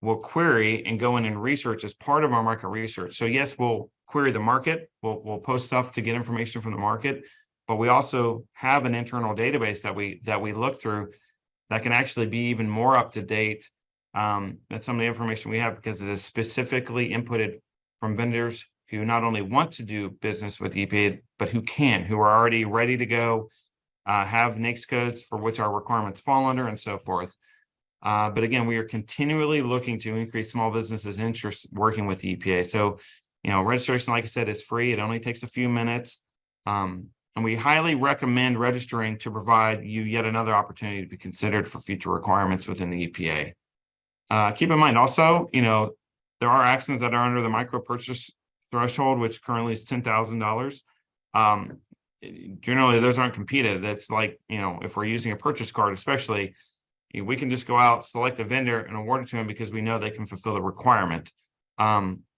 will query and go in and research as part of our market research. So yes, we'll query the market. We'll post stuff to get information from the market, but we also have an internal database that we look through that can actually be even more up to date than some of the information we have, because it is specifically inputted from vendors who not only want to do business with EPA, but who are already ready to go, have NAICS codes for which our requirements fall under, and so forth. But again, we are continually looking to increase small businesses' interest working with EPA. So, registration, like I said, it's free. It only takes a few minutes. And we highly recommend registering to provide you yet another opportunity to be considered for future requirements within the EPA. Keep in mind also, there are actions that are under the micro purchase threshold, which currently is $10,000. Generally, those aren't competed. That's like, if we're using a purchase card, especially, we can just go out, select a vendor, and award it to them because we know they can fulfill the requirement.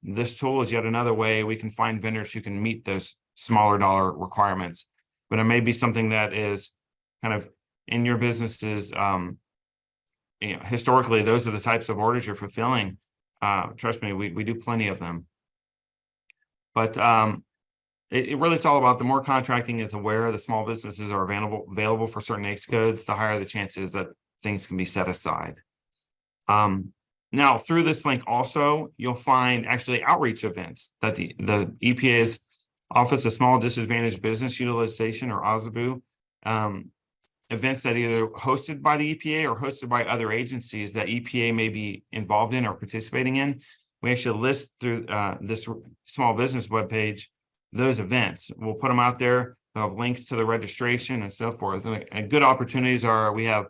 This tool is yet another way we can find vendors who can meet those smaller dollar requirements, but it may be something that is kind of in your businesses. Historically, those are the types of orders you're fulfilling. Trust me, we do plenty of them. But it's all about the more contracting is aware the small businesses are available for certain NAICS codes, the higher the chances that things can be set aside. Now, through this link also, you'll find actually outreach events that the EPA's Office of Small Disadvantaged Business Utilization, or OSBU, events that either hosted by the EPA or hosted by other agencies that EPA may be involved in or participating in. We actually list through this small business webpage those events. We'll put them out there. They'll have links to the registration and so forth. And good opportunities are, we have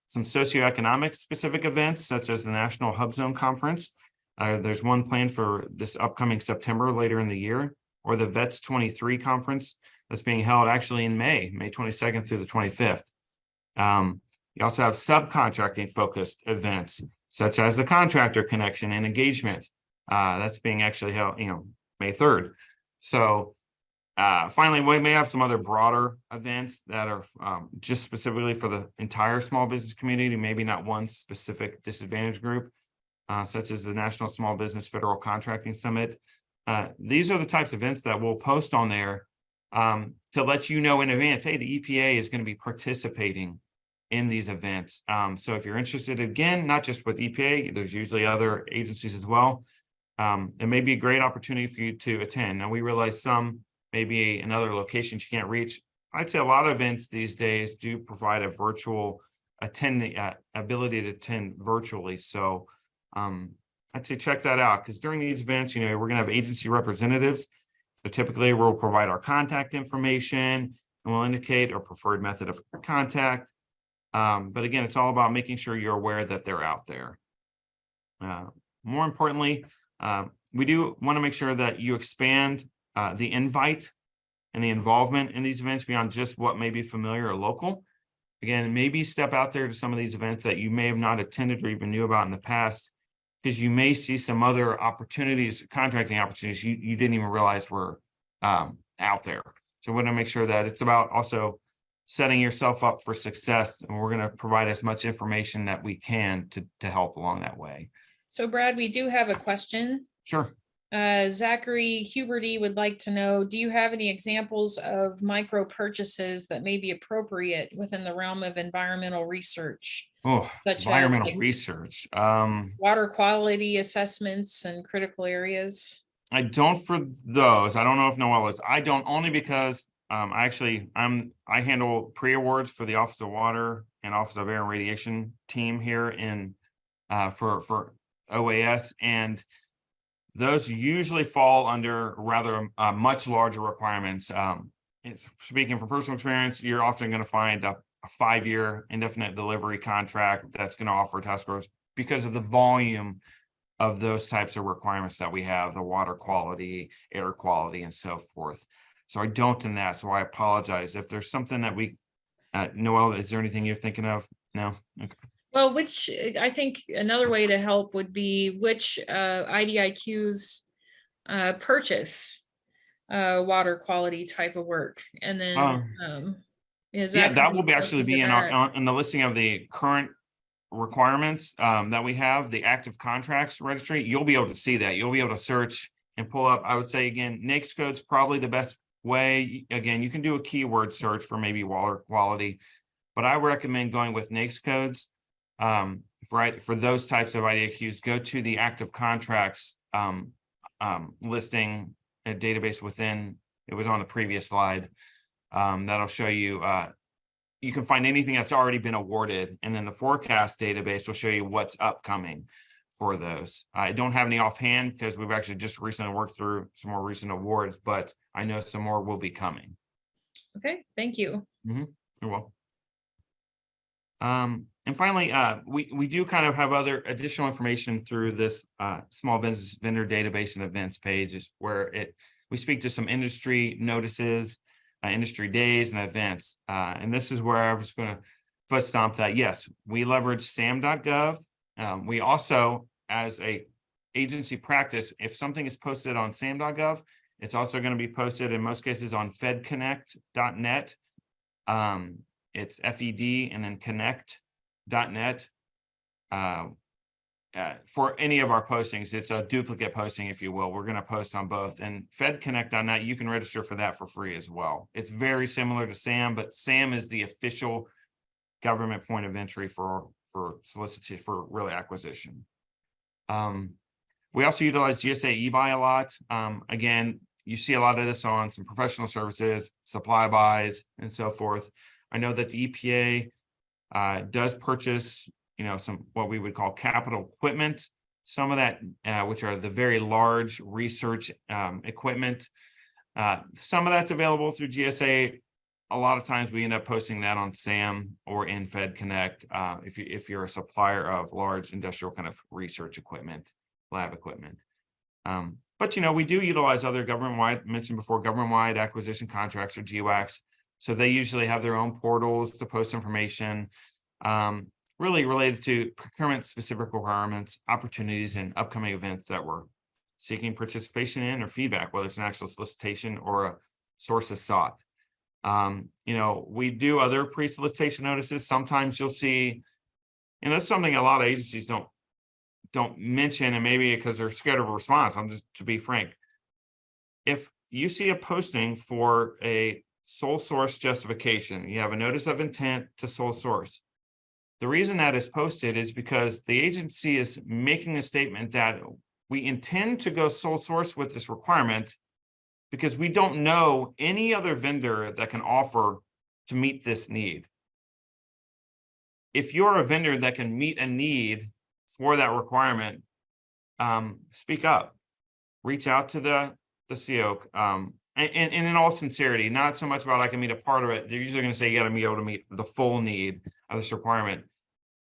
some socioeconomic specific events, such as the National Hub Zone Conference. There's one planned for this upcoming September later in the year, or the VETS 23 conference that's being held actually in May 22nd through the 25th. You also have subcontracting focused events, such as the Contractor Connection and Engagement. That's being actually held, May 3rd. So finally, we may have some other broader events that are just specifically for the entire small business community, maybe not one specific disadvantaged group, such as the National Small Business Federal Contracting Summit. These are the types of events that we'll post on there to let you know in advance, hey, the EPA is going to be participating in these events. So if you're interested, again, not just with EPA, there's usually other agencies as well. It may be a great opportunity for you to attend. Now, we realize some maybe in other locations you can't reach. I'd say a lot of events these days do provide a virtual attending ability to attend virtually. So I'd say check that out, because during these events, we're going to have agency representatives. So typically we'll provide our contact information and we'll indicate our preferred method of contact. But again, it's all about making sure you're aware that they're out there. More importantly, we do want to make sure that you expand the invite and the involvement in these events beyond just what may be familiar or local. Again, maybe step out there to some of these events that you may have not attended or even knew about in the past, because you may see some other opportunities, contracting opportunities you didn't even realize were out there. So we want to make sure that it's about also setting yourself up for success, and we're going to provide as much information that we can to help along that way. So Brad, we do have a question. Sure. Zachary Huberty would like to know, do you have any examples of micro purchases that may be appropriate within the realm of environmental research? Oh, Such as, environmental like, research. water quality assessments and critical areas? I don't for those. I don't know if Noel is. I don't, only because I handle pre-awards for the Office of Water and Office of Air and Radiation team here in for OAS, and those usually fall under rather much larger requirements. Speaking from personal experience, you're often going to find a 5-year indefinite delivery contract that's going to offer task force because of the volume of those types of requirements that we have, the water quality, air quality, and so forth. So I don't in that. So I apologize. If there's something that we, Noel, is there anything you're thinking of? No? Okay. Well, which I think another way to help would be which IDIQs purchase water quality type of work. And then is Yeah, that that gonna will built actually be into in that? in the listing of the current requirements that we have, the active contracts registry. You'll be able to see that. You'll be able to search and pull up. I would say, again, NAICS code's probably the best way. Again, you can do a keyword search for maybe water quality, but I recommend going with NAICS codes. For those types of IDIQs, go to the active contracts listing a database within. It was on the previous slide. That'll show you. You can find anything that's already been awarded, and then the forecast database will show you what's upcoming for those. I don't have any offhand because we've actually just recently worked through some more recent awards, but I know some more will be coming. Okay, thank you. You're welcome. And finally, we do kind of have other additional information through this small business vendor database and events page, where we speak to some industry notices, industry days and events. And this is where I was going to foot stomp that. Yes, we leverage sam.gov. We also, as a agency practice, if something is posted on sam.gov, it's also going to be posted in most cases on fedconnect.net. It's FED and then connect.net. For any of our postings, it's a duplicate posting, if you will. We're going to post on both. And fedconnect.net, you can register for that for free as well. It's very similar to SAM, but SAM is the official government point of entry for solicitation, for really acquisition. We also utilize GSA eBuy a lot. Again, you see a lot of this on some professional services, supply buys, and so forth. I know that the EPA does purchase, some what we would call capital equipment. Some of that, which are the very large research equipment. Some of that's available through GSA. A lot of times we end up posting that on SAM or in FedConnect if you're a supplier of large industrial kind of research equipment, lab equipment. But we do utilize other government-wide, mentioned before, government-wide acquisition contracts or GWACs. So they usually have their own portals to post information, really related to procurement specific requirements, opportunities, and upcoming events that we're seeking participation in or feedback, whether it's an actual solicitation or a sources sought. We do other pre-solicitation notices. Sometimes you'll see, and that's something a lot of agencies don't mention, and maybe because they're scared of a response. I'm just, to be frank, if you see a posting for a sole source justification, you have a notice of intent to sole source. The reason that is posted is because the agency is making a statement that we intend to go sole source with this requirement because we don't know any other vendor that can offer to meet this need. If you're a vendor that can meet a need for that requirement, speak up, reach out to the CO. And in all sincerity, not so much about I can meet a part of it. They're usually going to say you got to be able to meet the full need of this requirement.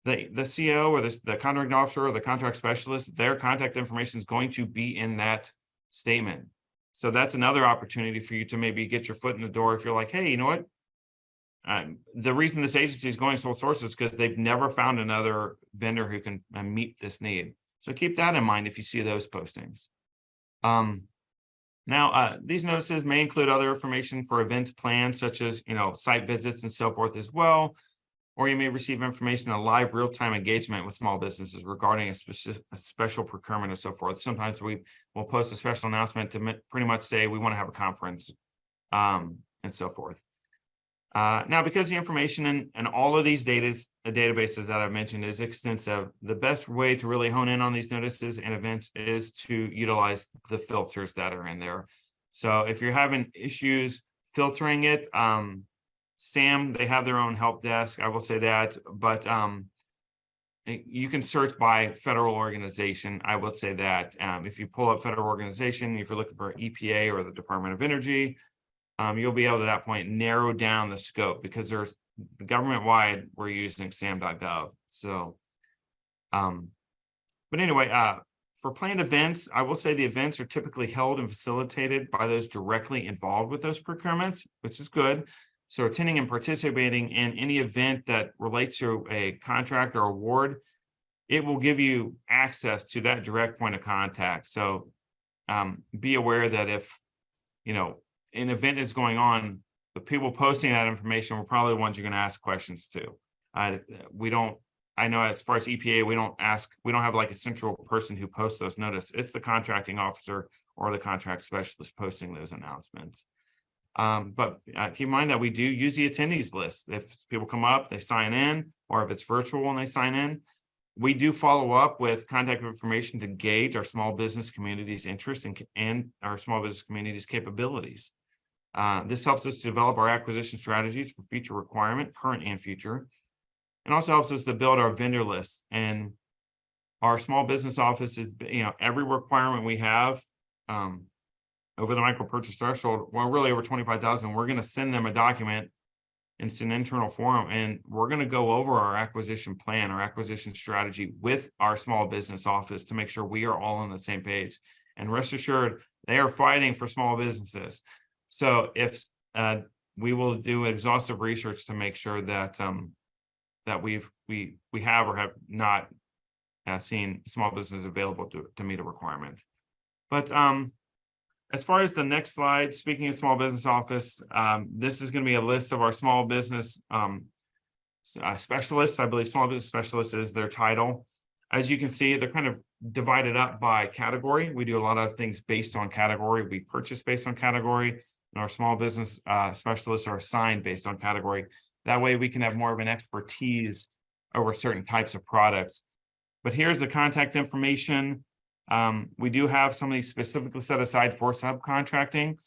The CO or the contract officer or the contract specialist, their contact information is going to be in that statement. So that's another opportunity for you to maybe get your foot in the door if you're like, hey, you know what? The reason this agency is going sole source is because they've never found another vendor who can meet this need. So keep that in mind if you see those postings. Now, these notices may include other information for events planned, such as, site visits and so forth as well. Or you may receive information on live real-time engagement with small businesses regarding a special procurement or so forth. Sometimes we will post a special announcement to pretty much say we want to have a conference and so forth. Now, because the information in all of these databases that I've mentioned is extensive, the best way to really hone in on these notices and events is to utilize the filters that are in there. So if you're having issues filtering it, SAM, they have their own help desk, I will say that, but you can search by federal organization. I would say that if you pull up federal organization, if you're looking for EPA or the Department of Energy, you'll be able to, at that point, narrow down the scope, because there's government-wide, we're using sam.gov. So, but anyway, for planned events, I will say the events are typically held and facilitated by those directly involved with those procurements, which is good. So attending and participating in any event that relates to a contract or award, it will give you access to that direct point of contact. So be aware that if, an event is going on, the people posting that information were probably the ones you're going to ask questions to. I know as far as EPA, we don't have like a central person who posts those notices. It's the contracting officer or the contract specialist posting those announcements. But keep in mind that we do use the attendees list. If people come up, they sign in, or if it's virtual and they sign in, we do follow up with contact information to gauge our small business community's interest and our small business community's capabilities. This helps us to develop our acquisition strategies for future requirement, current and future, and also helps us to build our vendor list. And our small business office is, every requirement we have over the micro purchase threshold, well, really over 25,000, we're going to send them a document. It's an internal forum, and we're going to go over our acquisition plan, our acquisition strategy with our small business office to make sure we are all on the same page. And rest assured, they are fighting for small businesses. So if we will do exhaustive research to make sure that that we have or have not seen small businesses available to meet a requirement. But as far as the next slide, speaking of small business office, this is going to be a list of our small business specialists. I believe small business specialists is their title. As you can see, they're kind of divided up by category. We do a lot of things based on category. We purchase based on category, and our small business specialists are assigned based on category. That way we can have more of an expertise over certain types of products. But here's the contact information. We do have some of these specifically set aside for subcontracting.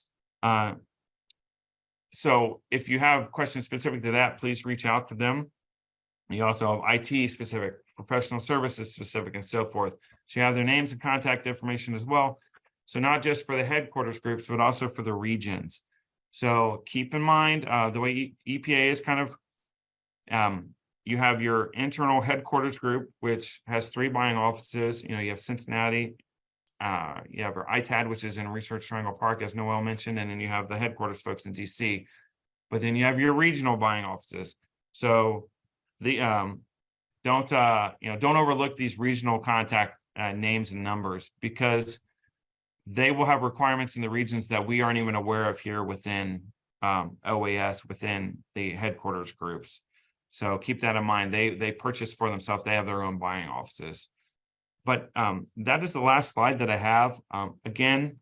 So if you have questions specific to that, please reach out to them. You also have IT specific, professional services specific, and so forth. So you have their names and contact information as well. So not just for the headquarters groups, but also for the regions. So keep in mind the way EPA is kind of, you have your internal headquarters group, which has 3 buying offices. You have Cincinnati, you have our ITAD, which is in Research Triangle Park, as Noel mentioned, and then you have the headquarters folks in DC. But then you have your regional buying offices. So the don't overlook these regional contact names and numbers, because they will have requirements in the regions that we aren't even aware of here within OAS, within the headquarters groups. So keep that in mind. They purchase for themselves. They have their own buying offices. But that is the last slide that I have. Again,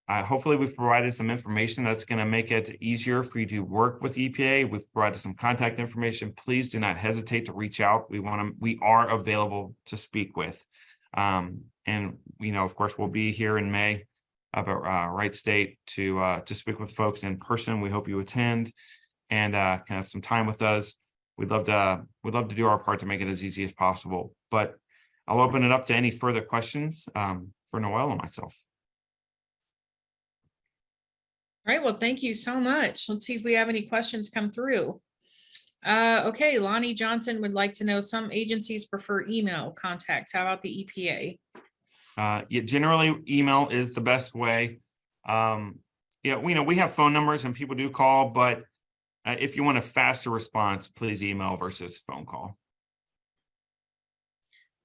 hopefully we've provided some information that's going to make it easier for you to work with EPA. We've provided some contact information. Please do not hesitate to reach out. We are available to speak with. And of course, we'll be here in May up at Wright State to speak with folks in person. We hope you attend and can have some time with us. We'd love to do our part to make it as easy as possible. But I'll open it up to any further questions for Noel and myself. All right, well, thank you so much. Let's see if we have any questions come through. Okay, Lonnie Johnson would like to know, some agencies prefer email contact. How about the EPA? Yeah, generally email is the best way. Yeah, we have phone numbers and people do call, but if you want a faster response, please email versus phone call.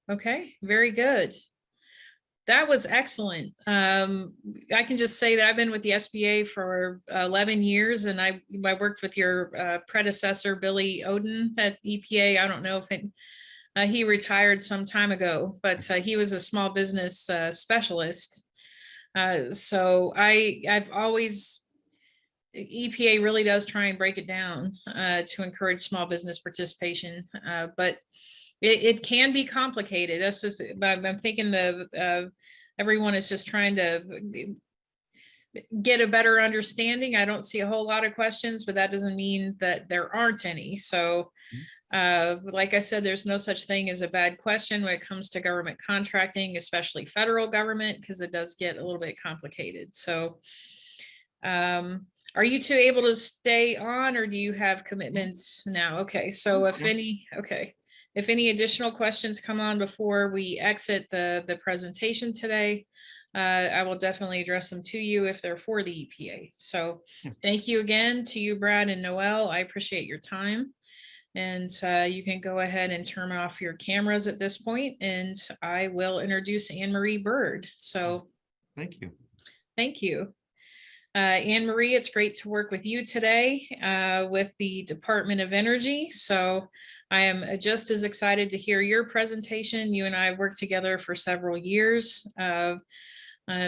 Okay, very good. That was excellent. I can just say that I've been with the SBA for 11 years, and I worked with your predecessor, Billy Oden at EPA. I don't know if he retired some time ago, but he was a small business specialist. So I've always, EPA really does try and break it down to encourage small business participation, but it can be complicated. That's just, I'm thinking everyone is just trying to get a better understanding. I don't see a whole lot of questions, but that doesn't mean that there aren't any. So like I said, there's no such thing as a bad question when it comes to government contracting, especially federal government, because it does get a little bit complicated. So are you two able to stay on, or do you have commitments now? Okay, so if any additional questions come on before we exit the presentation today, I will definitely address them to you if they're for the EPA. So thank you again to you, Brad and Noel. I appreciate your time. And you can go ahead and turn off your cameras at this point, and I will introduce Anne-Marie Bird. So Thank you. Thank you. Anne-Marie, it's great to work with you today with the Department of Energy. So I am just as excited to hear your presentation. You and I have worked together for several years.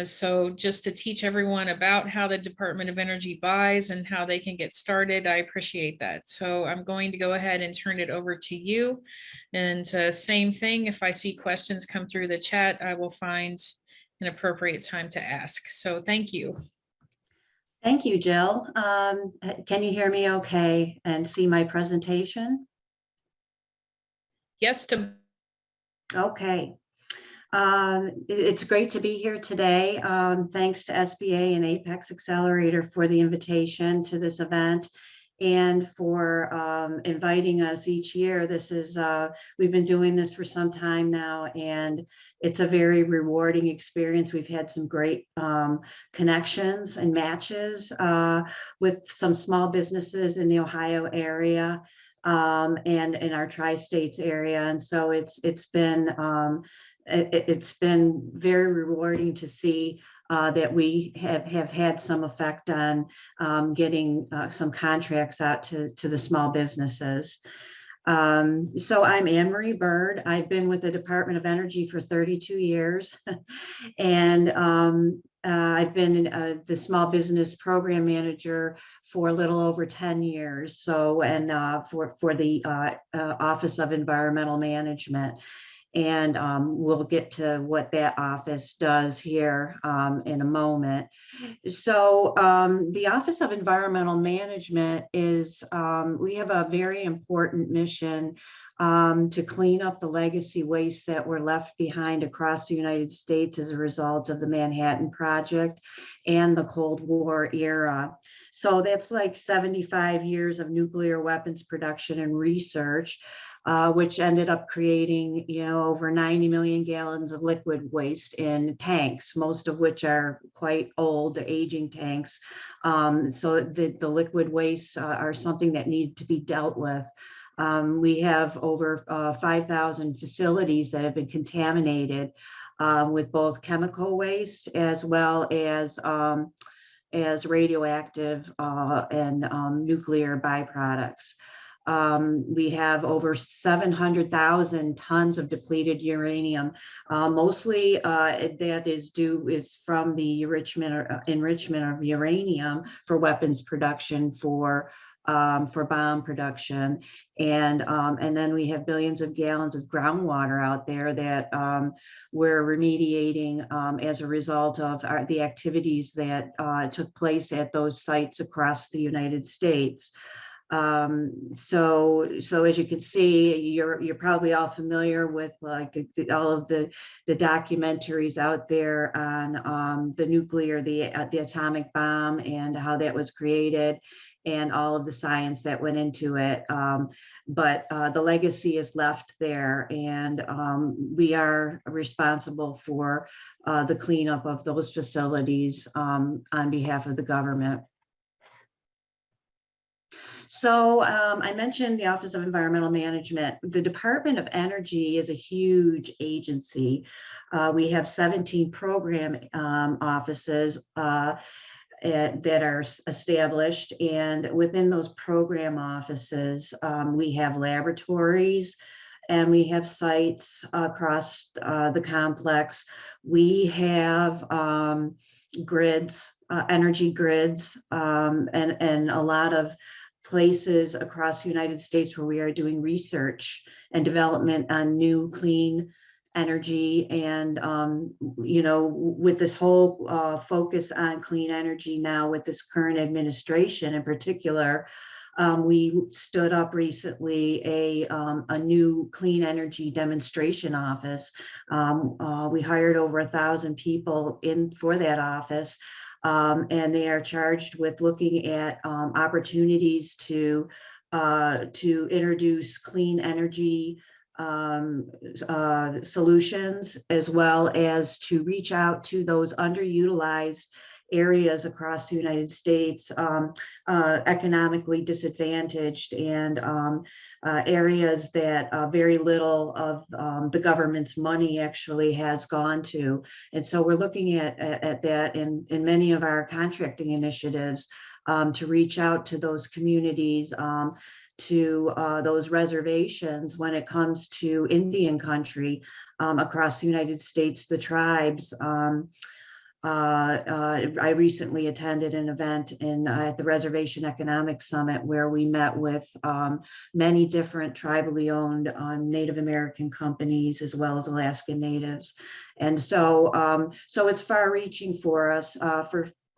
So just to teach everyone about how the Department of Energy buys and how they can get started, I appreciate that. So I'm going to go ahead and turn it over to you. And same thing, if I see questions come through the chat, I will find an appropriate time to ask. So thank you. Thank you, Jill. Can you hear me okay and see my presentation? Yes. Okay. It's great to be here today. Thanks to SBA and Apex Accelerator for the invitation to this event and for inviting us each year. This is, we've been doing this for some time now, and it's a very rewarding experience. We've had some great connections and matches with some small businesses in the Ohio area and in our tri-states area. And so it's been very rewarding to see that we have had some effect on getting some contracts out to the small businesses. So I'm Anne-Marie Bird. I've been with the Department of Energy for 32 years. And I've been the small business program manager for a little over 10 years. So, and for the Office of Environmental Management. And we'll get to what that office does here in a moment. So the Office of Environmental Management is, we have a very important mission to clean up the legacy wastes that were left behind across the United States as a result of the Manhattan Project and the Cold War era. So that's like 75 years of nuclear weapons production and research. Which ended up creating, over 90 million gallons of liquid waste in tanks, most of which are quite old, aging tanks. So the liquid wastes are something that need to be dealt with. We have over 5,000 facilities that have been contaminated with both chemical waste as well as radioactive and nuclear byproducts. We have over 700,000 tons of depleted uranium. Mostly that is from the enrichment of uranium for weapons production, for bomb production, and then we have billions of gallons of groundwater out there that we're remediating as a result of the activities that took place at those sites across the United States. So as you can see, you're probably all familiar with like all of the documentaries out there on the nuclear, the atomic bomb, and how that was created, and all of the science that went into it. But the legacy is left there, and we are responsible for the cleanup of those facilities on behalf of the government. So I mentioned the Office of Environmental Management. The Department of Energy is a huge agency. We have 17 program offices that are established, and within those program offices, we have laboratories and we have sites across the complex. We have grids, energy grids, and a lot of places across the United States where we are doing research and development on new clean energy. And with this whole focus on clean energy now with this current administration in particular, we stood up recently a new clean energy demonstration office. We hired over 1,000 people in for that office, and they are charged with looking at opportunities to introduce clean energy solutions, as well as to reach out to those underutilized areas across the United States, economically disadvantaged, and areas that very little of the government's money actually has gone to. And so we're looking at that in many of our contracting initiatives, to reach out to those communities, to those reservations when it comes to Indian country across the United States, the tribes. I recently attended an event at the Reservation Economics Summit where we met with many different tribally owned Native American companies, as well as Alaskan Natives. And so it's far-reaching for us,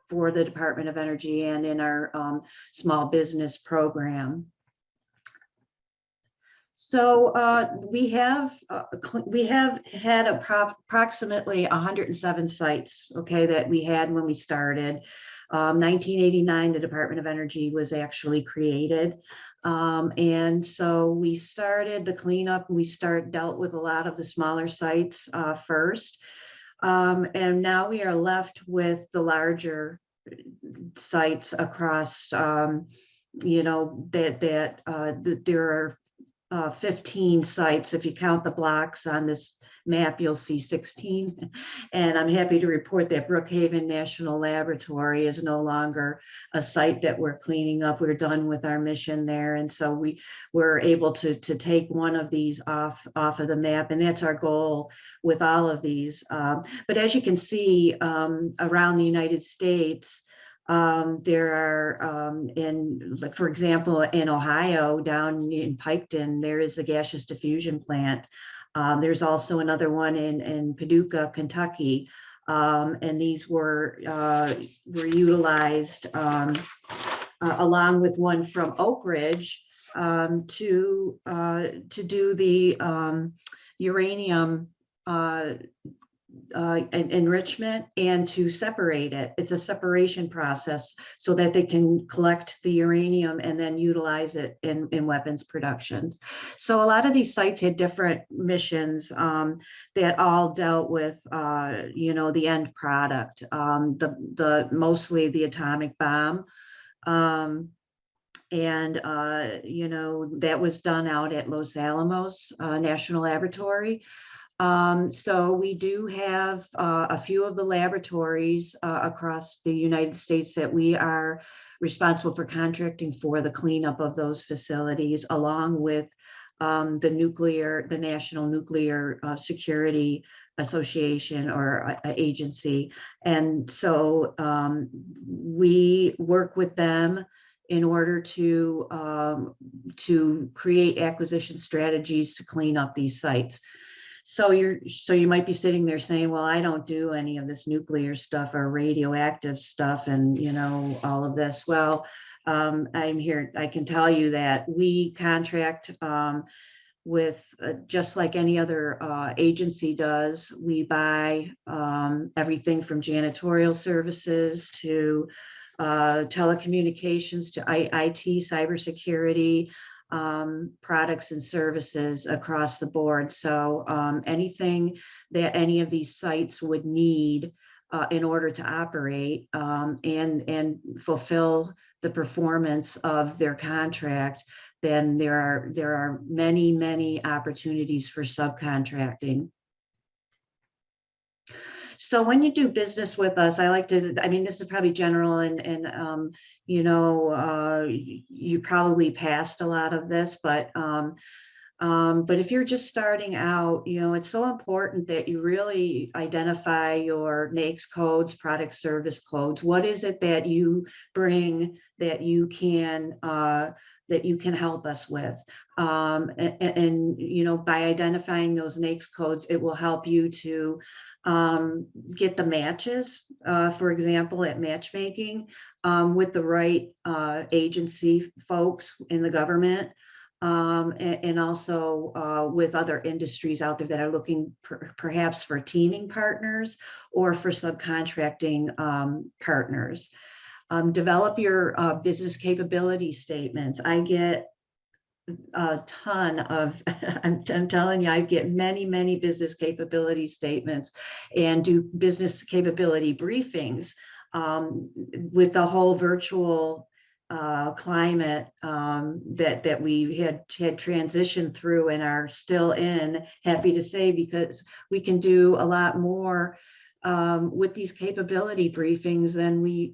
for the Department of Energy and in our small business program. So we have had approximately 107 sites, okay, that we had when we started. 1989, the Department of Energy was actually created. And so we started the cleanup, and we dealt with a lot of the smaller sites first. And now we are left with the larger sites across, there are 15 sites. If you count the blocks on this map, you'll see 16. And I'm happy to report that Brookhaven National Laboratory is no longer a site that we're cleaning up. We're done with our mission there. And so we were able to take one of these off of the map. And that's our goal with all of these. But as you can see, around the United States, there are, for example, in Ohio, down in Piketon, there is the gaseous diffusion plant. There's also another one in Paducah, Kentucky, and these were utilized along with one from Oak Ridge to do the uranium enrichment and to separate it. It's a separation process so that they can collect the uranium and then utilize it in weapons production. So a lot of these sites had different missions that all dealt with, the end product, mostly the atomic bomb. That was done out at Los Alamos National Laboratory. So we do have a few of the laboratories across the United States that we are responsible for contracting for the cleanup of those facilities, along with the National Nuclear Security Association or agency. And so we work with them in order to create acquisition strategies to clean up these sites. So you might be sitting there saying, well, I don't do any of this nuclear stuff or radioactive stuff and, all of this. Well, I'm here, I can tell you that we contract with just like any other agency does. We buy everything from janitorial services to telecommunications to IT, cybersecurity, products and services across the board. So anything that any of these sites would need, in order to operate and fulfill the performance of their contract, then there are many opportunities for subcontracting. So when you do business with us, I like to, I mean, this is probably general and you know, you probably passed a lot of this, but if you're just starting out, you know, it's so important that you really identify your NAICS codes, product service codes. What is it that you bring that you can help us with? And you know, by identifying those NAICS codes, it will help you to get the matches, for example, at matchmaking with the right agency folks in the government. And also with other industries out there that are looking perhaps for teaming partners or for subcontracting partners. Develop your business capability statements. I get a ton of, I'm telling you, I get many business capability statements and do business capability briefings with the whole virtual climate that we had transitioned through and are still in, happy to say, because we can do a lot more with these capability briefings than we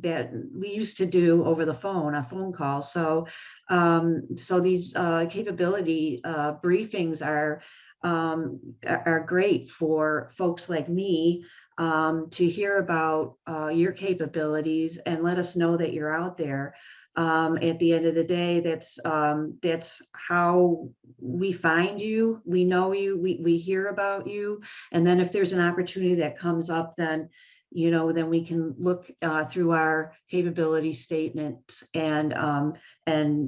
used to do over the phone, a phone call. So these capability briefings are great for folks like me to hear about your capabilities and let us know that you're out there. At the end of the day, that's how we find you. We know you, we hear about you. And then if there's an opportunity that comes up, then, you know, then we can look through our capability statements and,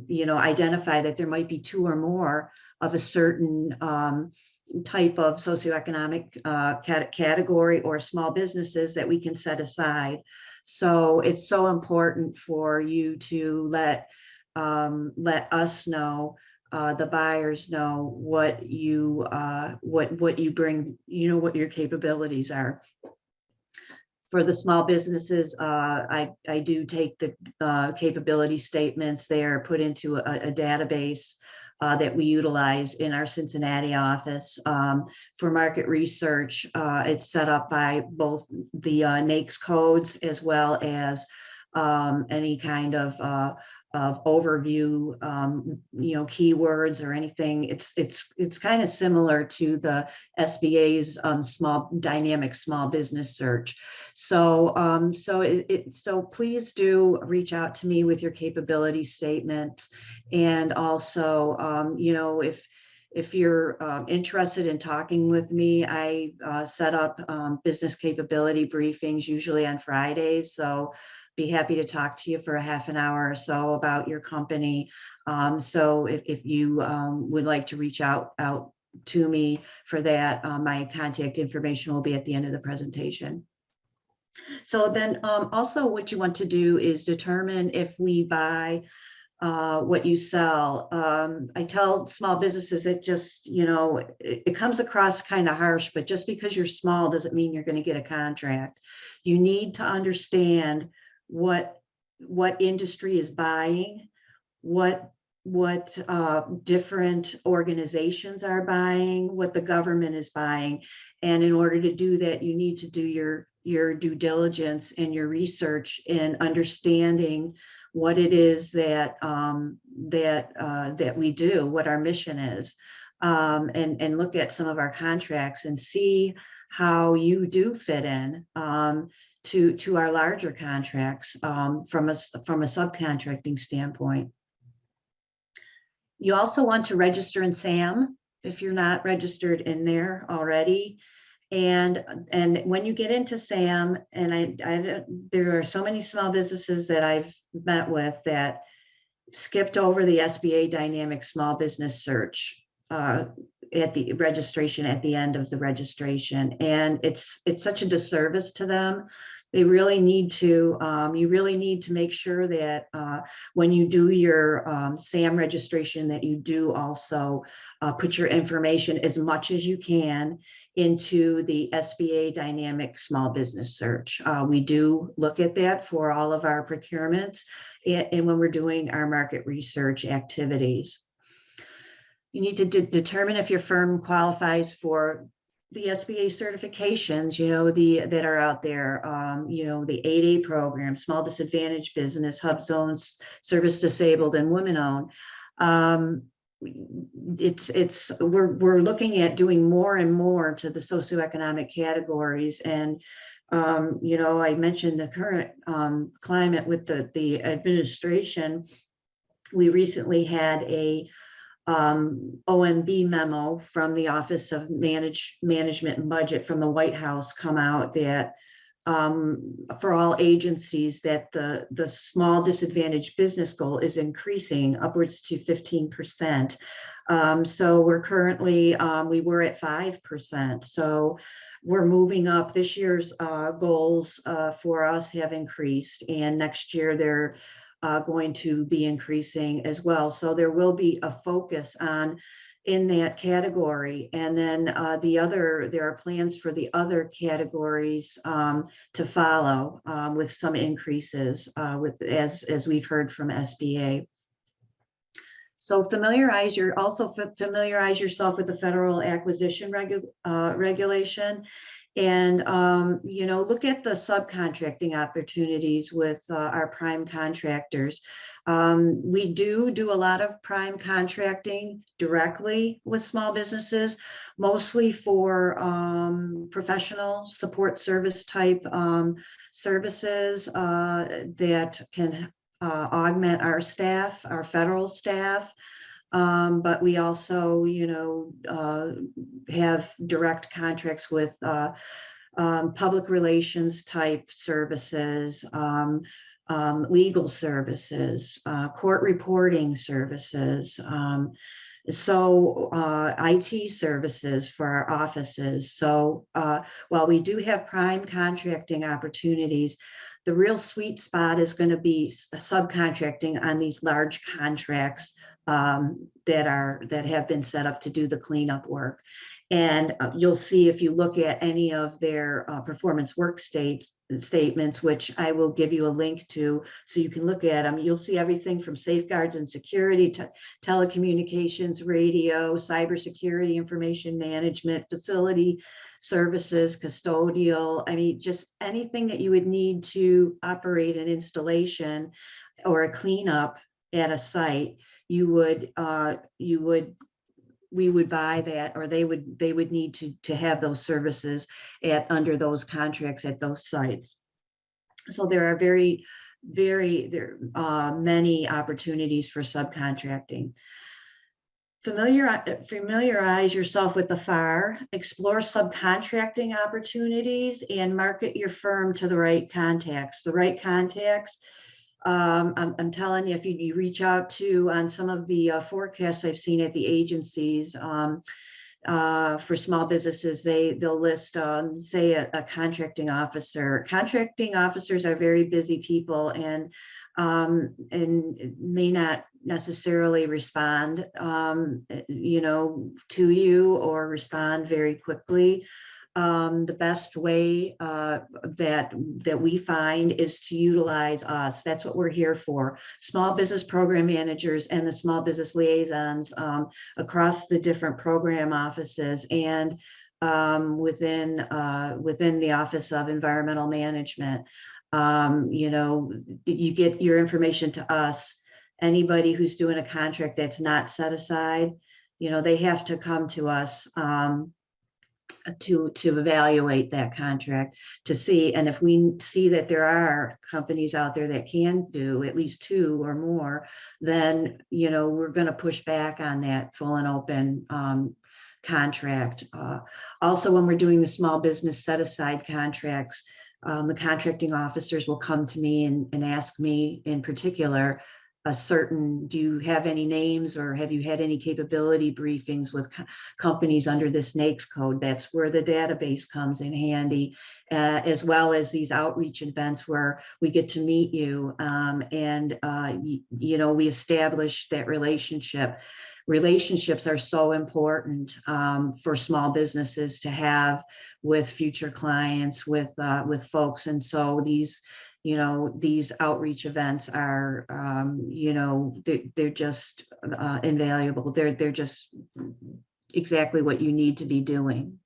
you know, identify that there might be two or more of a certain type of socioeconomic category or small businesses that we can set aside. So it's so important for you to let us know, the buyers know what you bring, you know, what your capabilities are. For the small businesses, I do take the capability statements. They are put into a database that we utilize in our Cincinnati office. For market research, it's set up by both the NAICS codes as well as any kind of overview, you know, keywords or anything. It's kind of similar to the SBA's dynamic small business search. So so please do reach out to me with your capability statement. And also, you know, if you're interested in talking with me, I set up business capability briefings usually on Fridays. So be happy to talk to you for a half an hour or so about your company. So if you would like to reach out to me for that, my contact information will be at the end of the presentation. So then also what you want to do is determine if we buy what you sell. I tell small businesses that just, you know, it comes across kind of harsh, but just because you're small doesn't mean you're going to get a contract. You need to understand what industry is buying, what different organizations are buying, what the government is buying. And in order to do that, you need to do your due diligence and your research in understanding what it is that that we do, what our mission is, and look at some of our contracts and see how you do fit in to our larger contracts from a subcontracting standpoint. You also want to register in SAM if you're not registered in there already. And when you get into SAM, and there are so many small businesses that I've met with that skipped over the SBA dynamic small business search at the registration, at the end of the registration. And it's such a disservice to them They really need to, you really need to make sure that when you do your SAM registration, that you do also put your information as much as you can into the SBA dynamic small business search. We do look at that for all of our procurements and when we're doing our market research activities. You need to determine if your firm qualifies for the SBA certifications, that are out there, the 8A program, small disadvantaged business, hub zones, service disabled, and women owned. We're looking at doing more and more to the socioeconomic categories. And, I mentioned the current climate with the administration. We recently had a OMB memo from the Office of Management and Budget from the White House come out that for all agencies that the small disadvantaged business goal is increasing upwards to 15%. So we're currently, we were at 5%. So we're moving up. This year's goals for us have increased, and next year they're going to be increasing as well. So there will be a focus on in that category. And then there are plans for the other categories to follow with some increases as we've heard from SBA. So familiarize yourself with the federal acquisition regulation. And, look at the subcontracting opportunities with our prime contractors. We do a lot of prime contracting directly with small businesses, mostly for professional support service type services that can augment our staff, our federal staff. But we also, have direct contracts with public relations type services, legal services, court reporting services, IT services for our offices. So while we do have prime contracting opportunities, the real sweet spot is going to be subcontracting on these large contracts that have been set up to do the cleanup work. And you'll see if you look at any of their performance work statements, which I will give you a link to so you can look at them. You'll see everything from safeguards and security to telecommunications, radio, cybersecurity, information management, facility services, custodial. I mean, just anything that you would need to operate an installation or a cleanup at a site. We would buy that, or they would need to have those services under those contracts at those sites. So there are very many opportunities for subcontracting. Familiarize yourself with the FAR, explore subcontracting opportunities, and market your firm to the right contacts. The right contacts, I'm telling you, if you reach out to on some of the forecasts I've seen at the agencies for small businesses, they'll list, say, a contracting officer. Contracting officers are very busy people and may not necessarily respond, to you or respond very quickly. The best way that we find is to utilize us. That's what we're here for. Small business program managers and the small business liaisons across the different program offices and within the Office of Environmental Management. You get your information to us. Anybody who's doing a contract that's not set aside, they have to come to us to evaluate that contract to see. And if we see that there are companies out there that can do at least 2 or more, then, we're going to push back on that full and open contract. Also, when we're doing the small business set aside contracts, the contracting officers will come to me and ask me in particular, a certain, do you have any names or have you had any capability briefings with companies under this NAICS code? That's where the database comes in handy, as well as these outreach events where we get to meet you, and you know, we establish that relationship. Relationships are so important for small businesses to have with future clients, with folks, and so these, you know, these outreach events are, you know, they're just invaluable. They're just exactly what you need to be doing.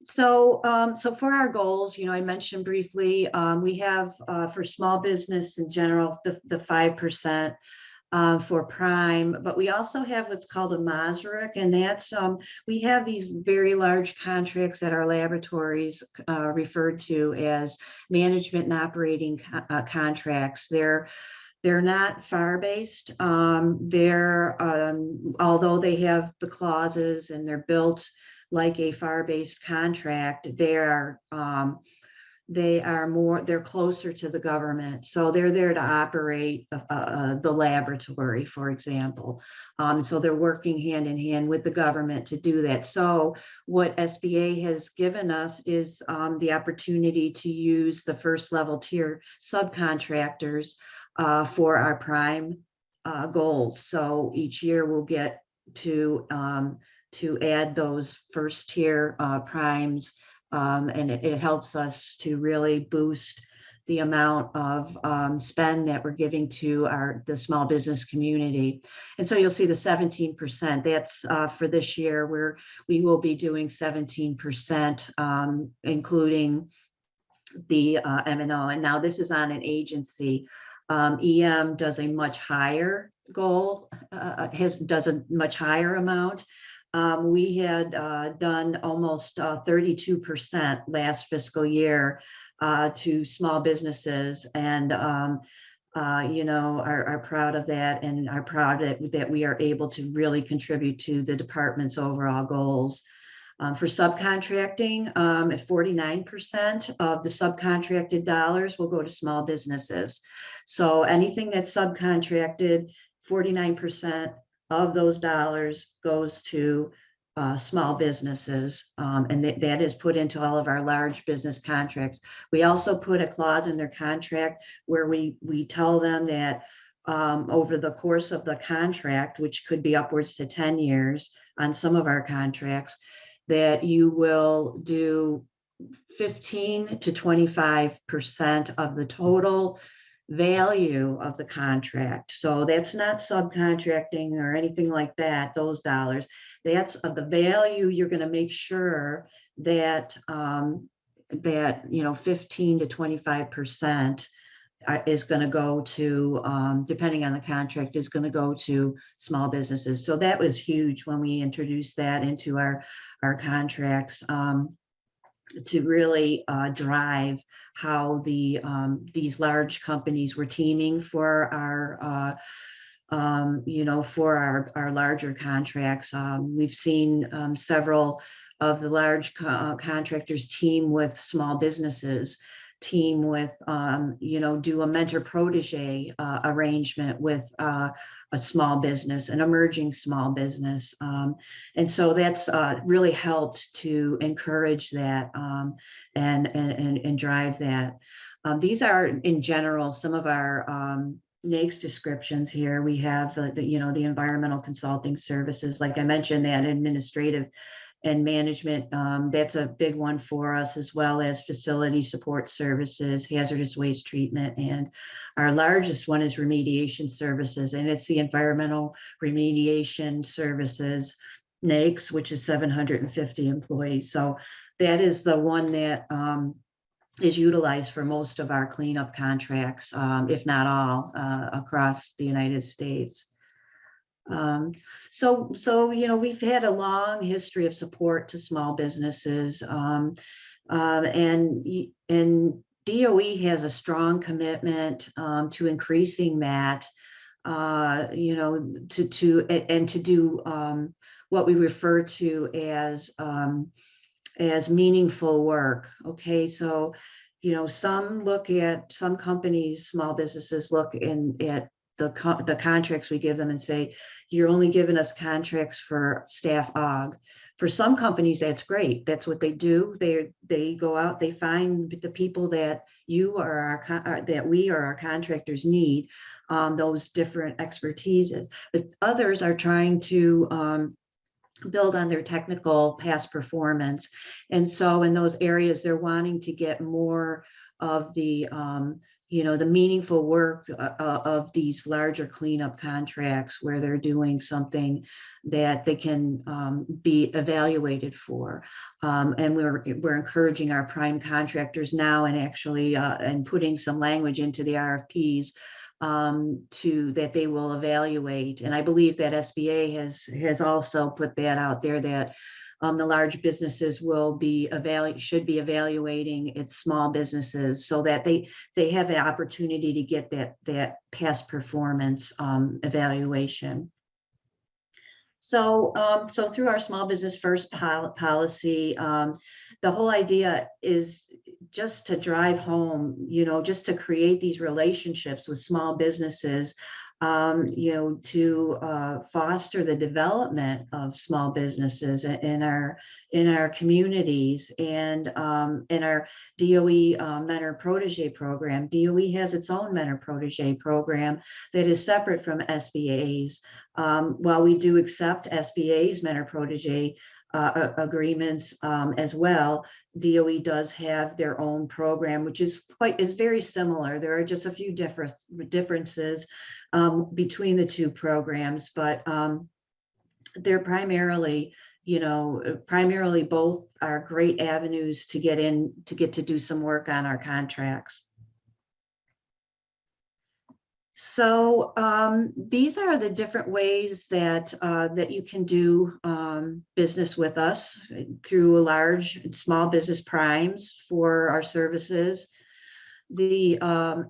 So, so for our goals, you know, I mentioned briefly, we have for small business in general, the 5%. For prime, but we also have what's called a MOSRC, and that's we have these very large contracts at our laboratories referred to as management and operating contracts. They're not FAR based. They're although they have the clauses and they're built like a FAR based contract, they're closer to the government. So they're there to operate the laboratory, for example. So they're working hand in hand with the government to do that. So what SBA has given us is the opportunity to use the first level tier subcontractors for our prime goals. So each year we'll get to add those first tier primes. And it helps us to really boost the amount of spend that we're giving to the small business community. And so you'll see the 17%. That's for this year, where we will be doing 17%, including the M&O. And now this is on an agency. EM does a much higher goal, does a much higher amount. We had done almost 32% last fiscal year to small businesses, and you know, are proud of that, and are proud that we are able to really contribute to the department's overall goals. For subcontracting, at 49% of the subcontracted dollars will go to small businesses. So anything that's subcontracted, 49% of those dollars goes to small businesses, and that is put into all of our large business contracts. We also put a clause in their contract where we tell them that over the course of the contract, which could be upwards to 10 years on some of our contracts, that you will do 15 to 25% of the total value of the contract. So that's not subcontracting or anything like that, those dollars. That's of the value. You're going to make sure that that, you know, 15 to 25% is going to go to, depending on the contract, is going to go to small businesses. So that was huge when we introduced that into our contracts, to really drive how these large companies were teaming for our you know, for our larger contracts. We've seen several of the large contractors team with small businesses, team with you know, do a mentor protege arrangement with a small business, an emerging small business. And so that's really helped to encourage that and drive that. These are, in general, some of our NAICS descriptions here. We have you know, the environmental consulting services, like I mentioned, that administrative and management, that's a big one for us, as well as facility support services, hazardous waste treatment, and our largest one is remediation services, and it's the environmental remediation services, NAICS, which is 750 employees. So that is the one that is utilized for most of our cleanup contracts, if not all, across the United States. So you know, we've had a long history of support to small businesses, and DOE has a strong commitment to increasing that, you know, to do what we refer to as meaningful work. Okay, so some companies, small businesses look at the contracts we give them and say, you're only giving us contracts for staff aug. For some companies, that's great. That's what they do. They go out, they find the people that we or our contractors need, those different expertises. But others are trying to build on their technical past performance. And so in those areas, they're wanting to get more of the the meaningful work of these larger cleanup contracts where they're doing something that they can be evaluated for. And we're encouraging our prime contractors now, and actually and putting some language into the RFPs that they will evaluate. And I believe that SBA has also put that out there, that the large businesses should be evaluating its small businesses so that they have the opportunity to get that past performance evaluation. So through our Small Business First policy, the whole idea is just to drive home, just to create these relationships with small businesses, to foster the development of small businesses in our communities, and in our DOE mentor protege program. DOE has its own mentor protege program that is separate from SBA's. While we do accept SBA's mentor protege agreements as well, DOE does have their own program, which is very similar. There are just a few differences between the two programs, but they're primarily both are great avenues to get to do some work on our contracts. So these are the different ways that you can do business with us through large and small business primes for our services. The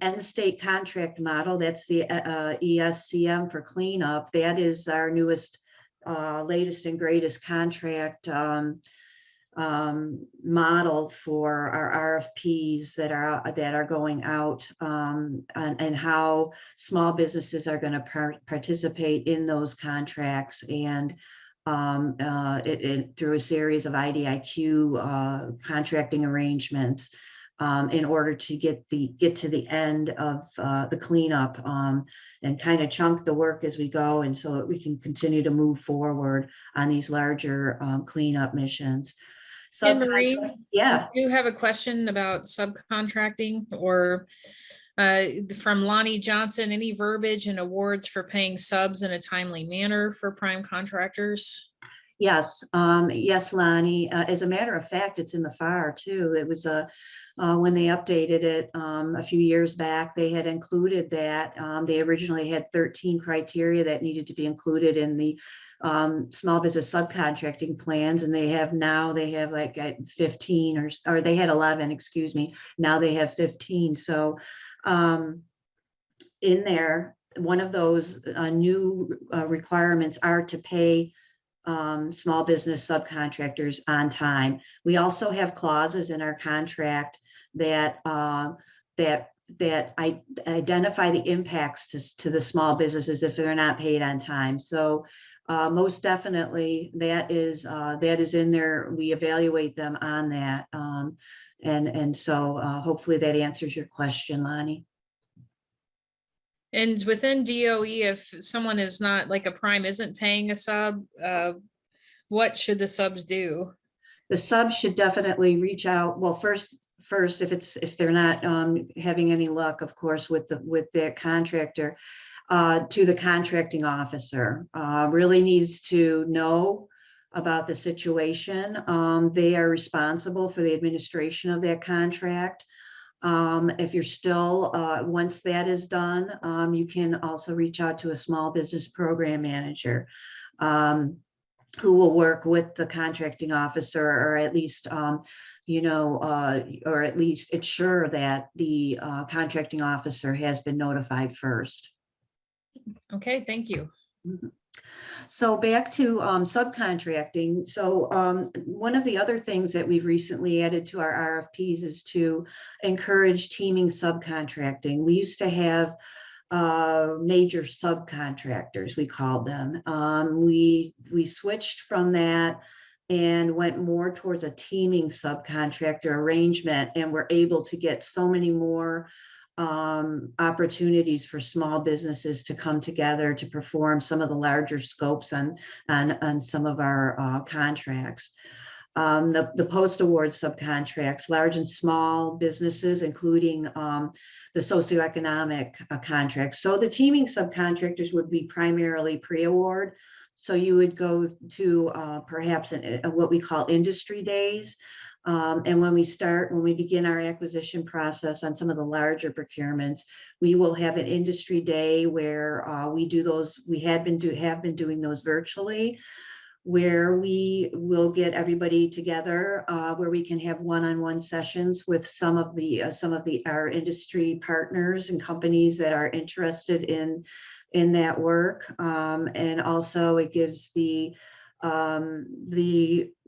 end state contract model, that's the ESCM for cleanup. That is our newest, latest and greatest contract model for our RFPs that are going out, and how small businesses are going to participate in those contracts, and through a series of IDIQ contracting arrangements in order to get to the end of the cleanup, and kind of chunk the work as we go, and so that we can continue to move forward on these larger cleanup missions. So, Marie, yeah. I do have a question about subcontracting, or from Lonnie Johnson, any verbiage and awards for paying subs in a timely manner for prime contractors? Yes, yes, Lonnie. As a matter of fact, it's in the FAR too. It was when they updated it a few years back, they had included that. They originally had 13 criteria that needed to be included in the small business subcontracting plans, and they have like 15 or they had 11, excuse me. Now they have 15. So in there, one of those new requirements are to pay small business subcontractors on time. We also have clauses in our contract that identify the impacts to the small businesses if they're not paid on time. So most definitely that is in there. We evaluate them on that, and so hopefully that answers your question, Lonnie. And within DOE, if someone is not, like a prime isn't paying a sub, what should the subs do? The subs should definitely reach out. Well, first, if they're not having any luck, of course, with their contractor, to the contracting officer. Really needs to know about the situation. They are responsible for the administration of that contract. If you're still, once that is done, you can also reach out to a small business program manager who will work with the contracting officer, or at least, or at least ensure that the contracting officer has been notified first. Okay, thank you. Mhm. So back to subcontracting. So one of the other things that we've recently added to our RFPs is to encourage teaming subcontracting. We used to have major subcontractors, we called them. We switched from that and went more towards a teaming subcontractor arrangement, and we're able to get so many more opportunities for small businesses to come together to perform some of the larger scopes on some of our contracts. The post-award subcontracts, large and small businesses, including the socioeconomic contracts. So the teaming subcontractors would be primarily pre-award. So you would go to perhaps what we call industry days. And when we begin our acquisition process on some of the larger procurements, we will have an industry day where we do those. We have been doing those virtually, where we will get everybody together, where we can have one-on-one sessions with some of our industry partners and companies that are interested in that work. And also it gives the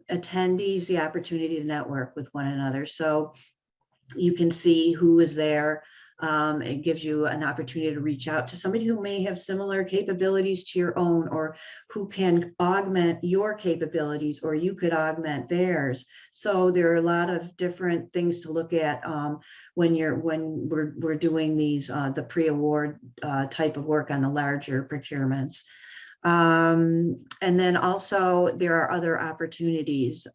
attendees the opportunity to network with one another. So you can see who is there. It gives you an opportunity to reach out to somebody who may have similar capabilities to your own, or who can augment your capabilities, or you could augment theirs. So there are a lot of different things to look at when we're doing these the pre-award type of work on the larger procurements. And then also there are other opportunities.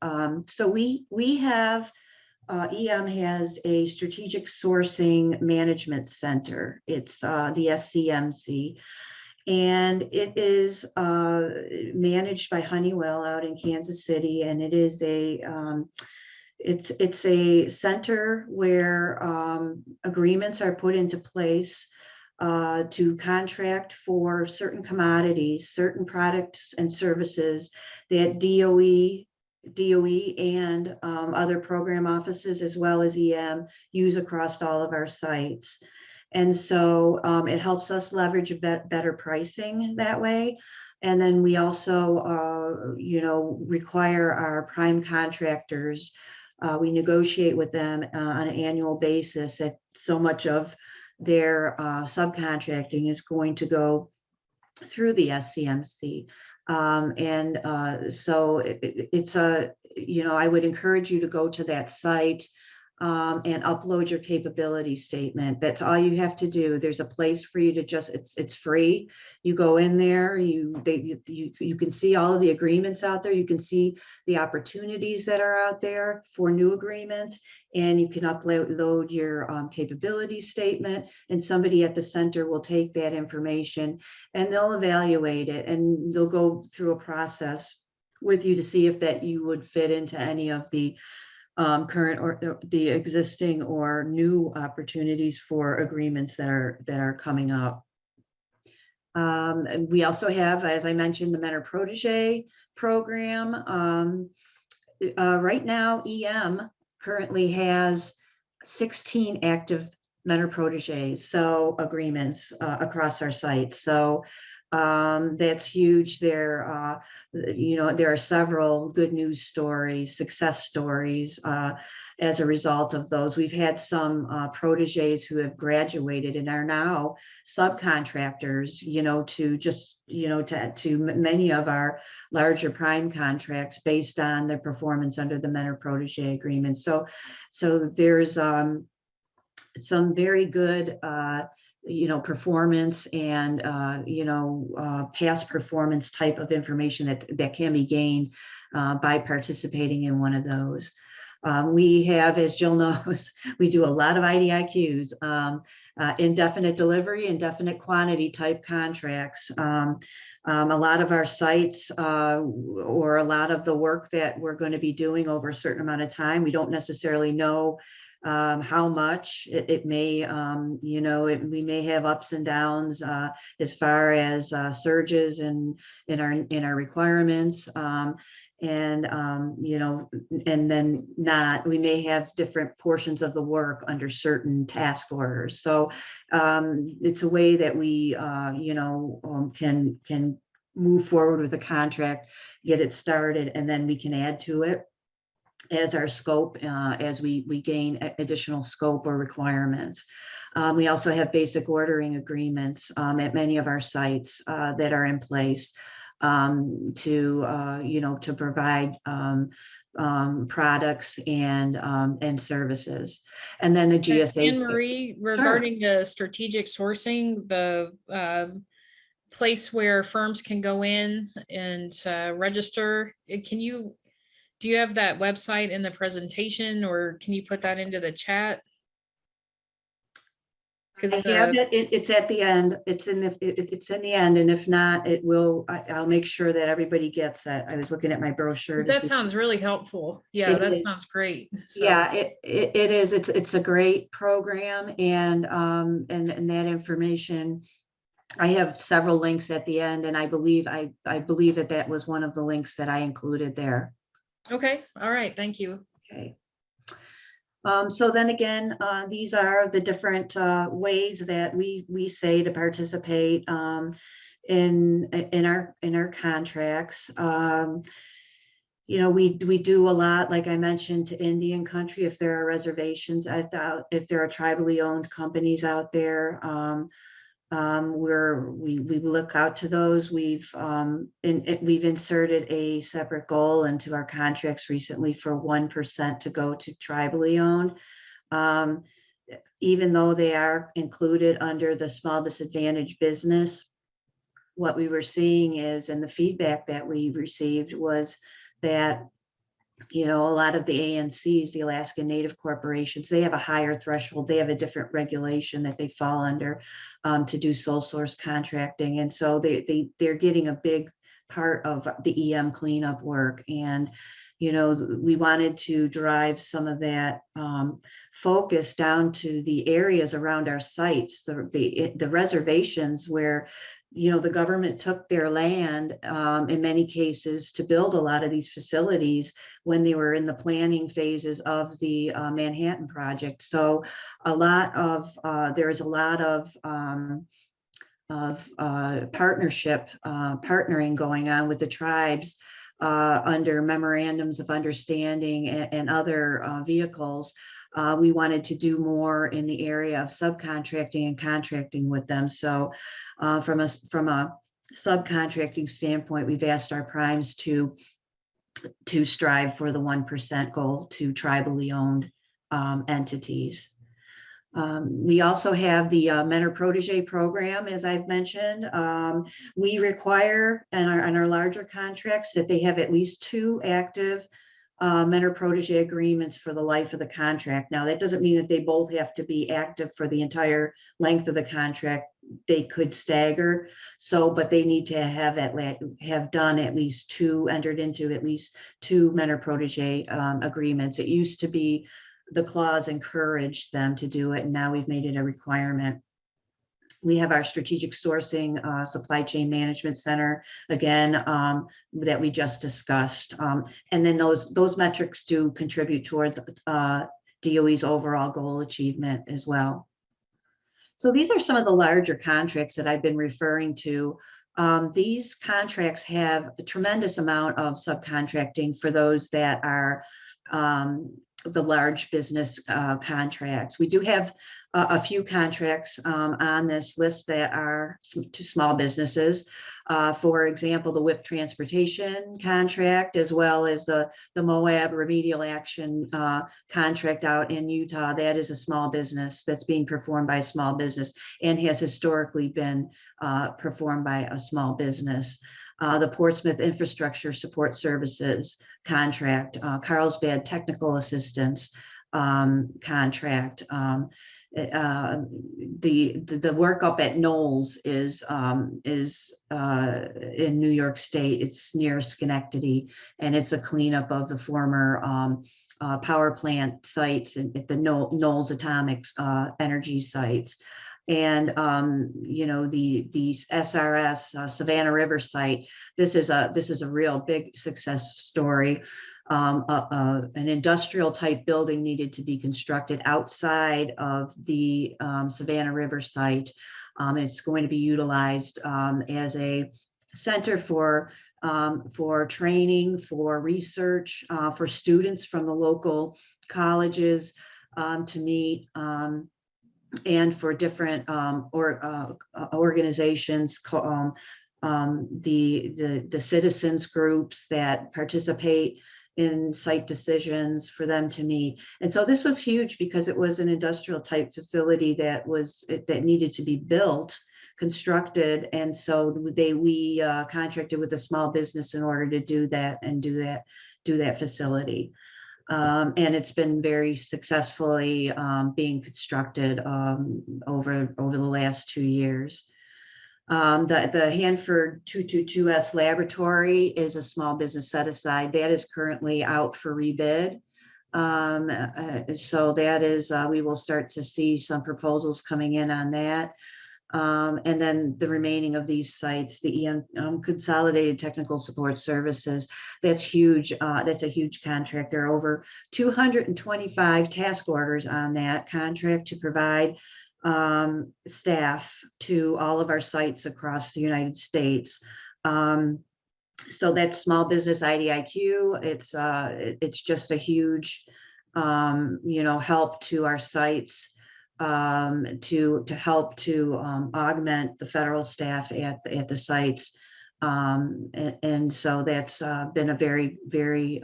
So we have EM has a strategic sourcing management center. It's the SCMC, and it is managed by Honeywell out in Kansas City, and it is it's a center where agreements are put into place to contract for certain commodities, certain products and services that DOE and other program offices, as well as EM, use across all of our sites. And so it helps us leverage better pricing that way. And then we also, require our prime contractors. We negotiate with them on an annual basis that so much of their subcontracting is going to go through the SCMC. So it's I would encourage you to go to that site and upload your capability statement. That's all you have to do. There's a place for you to it's free. You go in there, you can see all of the agreements out there. You can see the opportunities that are out there for new agreements, and you can upload your capability statement, and somebody at the center will take that information and they'll evaluate it, and they'll go through a process with you to see if that you would fit into any of the current or the existing or new opportunities for agreements that are coming up. And we also have, as I mentioned, the Mentor Protege program. Right now, EM currently has 16 active Mentor Proteges, so agreements across our sites. So that's huge. There are several good news stories, success stories as a result of those. We've had some proteges who have graduated and are now subcontractors, to many of our larger prime contracts based on their performance under the Mentor Protege agreement. So there's some very good performance and past performance type of information that can be gained by participating in one of those. We have, as Jill knows, we do a lot of IDIQs, indefinite delivery, indefinite quantity type contracts. A lot of our sites or a lot of the work that we're going to be doing over a certain amount of time, we don't necessarily know how much it may, we may have ups and downs as far as surges in our requirements, and then not. We may have different portions of the work under certain task orders. So it's a way that we, can move forward with the contract, get it started, and then we can add to it as our scope, as we gain additional scope or requirements. We also have basic ordering agreements at many of our sites that are in place to provide products and services. And then the GSA. Anne Marie, regarding the strategic sourcing, the place where firms can go in and register, do you have that website in the presentation, or can you put that into the chat? I have it. It's at the end. It's in the end, and if not, I'll make sure that everybody gets it. I was looking at my brochure. That sounds really helpful. Yeah, that sounds great. So. Yeah, it is. It's a great program, and that information. I have several links at the end, and I believe that was one of the links that I included there. Okay. All right. Thank you. Okay. So then again, these are the different ways that we say to participate in our contracts. We do a lot, like I mentioned, to Indian country. If there are reservations, if there are tribally owned companies out there, we look out to those. We've inserted a separate goal into our contracts recently for 1% to go to tribally owned. Even though they are included under the small disadvantaged business, what we were seeing is, and the feedback that we received was that a lot of the ANCs, the Alaska Native corporations, they have a higher threshold. They have a different regulation that they fall under to do sole source contracting. And so they're getting a big part of the EM cleanup work. And, we wanted to drive some of that focus down to the areas around our sites, the reservations where the government took their land in many cases to build a lot of these facilities when they were in the planning phases of the Manhattan Project. So there is a lot of partnering going on with the tribes under memorandums of understanding and other vehicles. We wanted to do more in the area of subcontracting and contracting with them. So from a subcontracting standpoint, we've asked our primes to strive for the 1% goal to tribally owned entities. We also have the mentor protege program, as I've mentioned. We require in our larger contracts that they have at least 2 active mentor protege agreements for the life of the contract. Now, that doesn't mean that they both have to be active for the entire length of the contract. They could stagger. But they need to have done at least 2, entered into at least 2 mentor protege agreements. It used to be the clause encouraged them to do it, and now we've made it a requirement. We have our strategic sourcing supply chain management center, again, that we just discussed. And then those metrics do contribute towards DOE's overall goal achievement as well. So these are some of the larger contracts that I've been referring to. These contracts have a tremendous amount of subcontracting for those that are the large business contracts. We do have a few contracts on this list that are to small businesses. For example, the WIP transportation contract, as well as the Moab remedial action contract out in Utah. That is a small business that's being performed by a small business and has historically been performed by a small business. The Portsmouth Infrastructure Support Services contract, Carlsbad Technical Assistance contract. The work up at Knowles is in New York State. It's near Schenectady, and it's a cleanup of the former power plant sites at the Knowles Atomics energy sites. And the SRS Savannah River site. This is a real big success story. An industrial type building needed to be constructed outside of the Savannah River site. It's going to be utilized as a center for training, for research, for students from the local colleges to meet, and for different organizations, the citizens groups that participate in site decisions, for them to meet. And so this was huge because it was an industrial type facility that needed to be built, constructed. And so we contracted with a small business in order to do that and do that facility. And it's been very successfully being constructed over the last 2 years. The Hanford 222S laboratory is a small business set aside that is currently out for rebid. So that is, we will start to see some proposals coming in on that. And then the remaining of these sites, the Consolidated Technical Support Services, that's huge. That's a huge contract. There are over 225 task orders on that contract to provide staff to all of our sites across the United States. So that's small business IDIQ. It's just a huge, help to our sites, to help to augment the federal staff at the sites. And so that's been a very, very,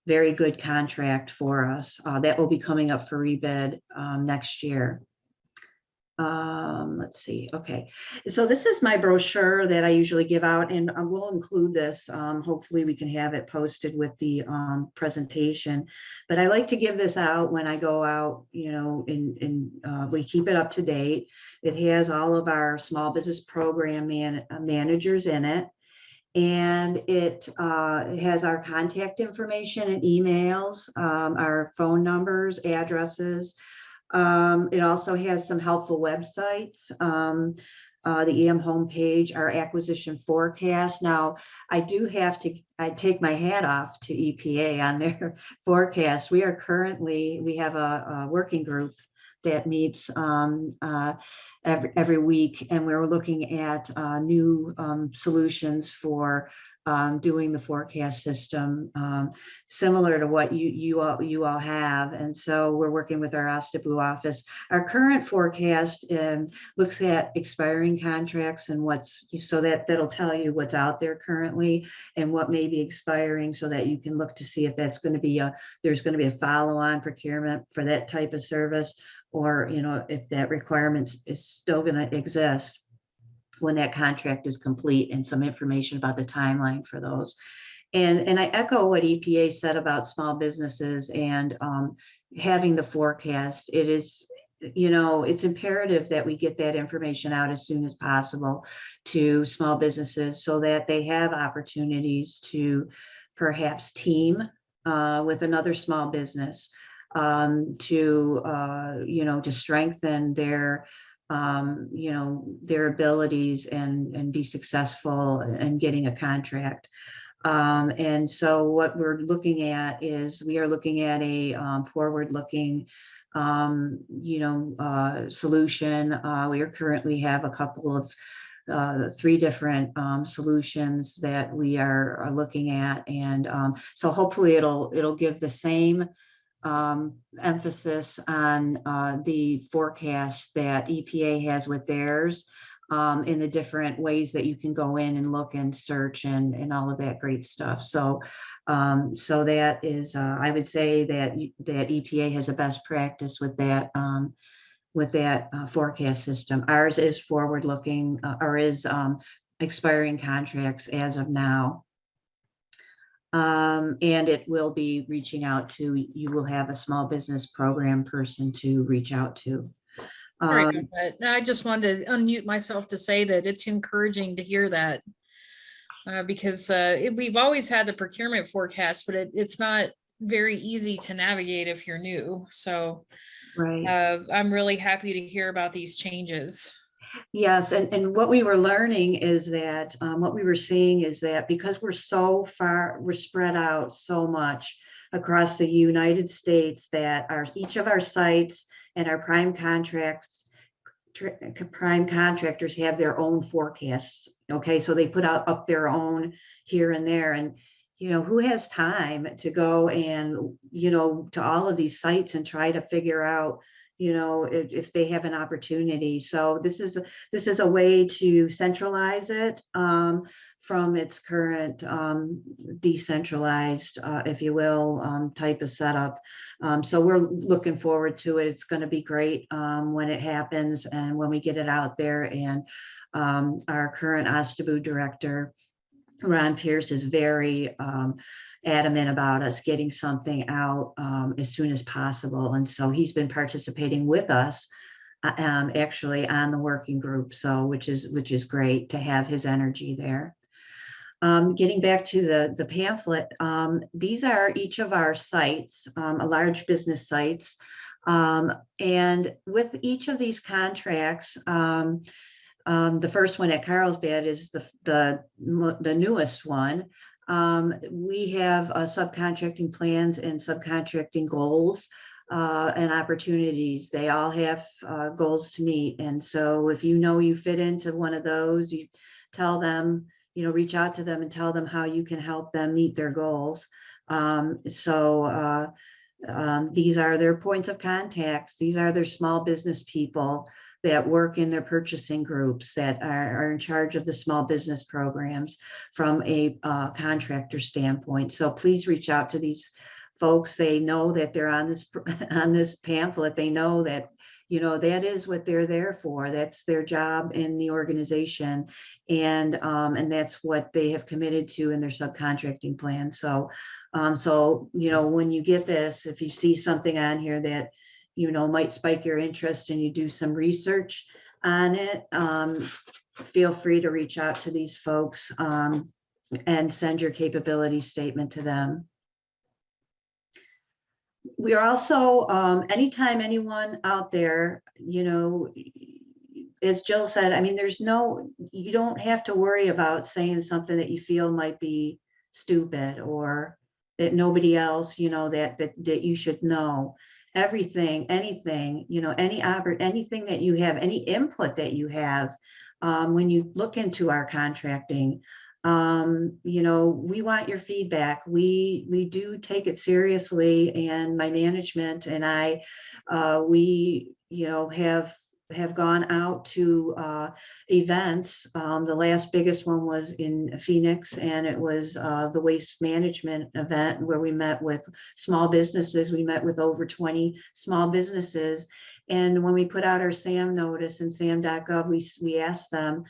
very good contract for us. That will be coming up for rebid next year. Let's see. Okay. So this is my brochure that I usually give out, and I will include this. Hopefully we can have it posted with the presentation, but I like to give this out when I go out, we keep it up to date. It has all of our small business program managers in it. And it has our contact information and emails, our phone numbers, addresses. It also has some helpful websites, the EM homepage, our acquisition forecast. Now, I take my hat off to EPA on their forecast. We have a working group that meets every week, and we're looking at new solutions for doing the forecast system, similar to what you all have. And so we're working with our Ostabu office. Our current forecast looks at expiring contracts and that'll tell you what's out there currently and what may be expiring, so that you can look to see if there's going to be a follow-on procurement for that type of service, or if that requirement is still going to exist when that contract is complete, and some information about the timeline for those. And I echo what EPA said about small businesses and having the forecast. It is, it's imperative that we get that information out as soon as possible to small businesses, so that they have opportunities to perhaps team with another small business to strengthen their their abilities and be successful in getting a contract. And so what we're looking at is we are looking at a forward-looking solution. We currently have a couple of 3 different solutions that we are looking at, and so hopefully it'll give the same emphasis on the forecast that EPA has with theirs, in the different ways that you can go in and look and search and all of that great stuff. So that is, I would say that EPA has a best practice with that forecast system. Ours is forward-looking, or is expiring contracts as of now. And it will be reaching out to, you will have a small business program person to reach out to. Sorry, but I just wanted to unmute myself to say that it's encouraging to hear that, because we've always had the procurement forecast, but it's not very easy to navigate if you're new. So Right. I'm really happy to hear about these changes. Yes, and what we were learning is that what we were seeing is that because we're spread out so much across the United States, that each of our sites and our prime contracts prime contractors have their own forecasts. Okay, so they put out up their own here and there, and who has time to go and to all of these sites and try to figure out if they have an opportunity. So this is a way to centralize it from its current decentralized, if you will, type of setup. So we're looking forward to it. It's going to be great when it happens and when we get it out there. And our current OSTBU director, Ron Pierce, is very adamant about us getting something out as soon as possible. And so he's been participating with us actually on the working group. So which is great to have his energy there. Getting back to the pamphlet, these are each of our sites, a large business sites. And with each of these contracts, the first one at Carlsbad is the newest one. We have subcontracting plans and subcontracting goals and opportunities. They all have goals to meet. And so if you fit into one of those, you tell them, reach out to them and tell them how you can help them meet their goals. These are their points of contacts. These are their small business people that work in their purchasing groups that are in charge of the small business programs from a contractor standpoint. So please reach out to these folks. They know that they're on this pamphlet. They know that that is what they're there for. That's their job in the organization, and that's what they have committed to in their subcontracting plan. So when you get this, if you see something on here that might spike your interest and you do some research on it, feel free to reach out to these folks and send your capability statement to them. We are also, anytime anyone out there, as Jill said, I mean, you don't have to worry about saying something that you feel might be stupid or that nobody else, that you should know. Everything, anything, anything that you have, any input that you have, when you look into our contracting, we want your feedback. We do take it seriously, and my management and I, we have gone out to events. The last biggest one was in Phoenix, and it was the waste management event where we met with small businesses. We met with over 20 small businesses. And when we put out our SAM notice in sam.gov, we asked them,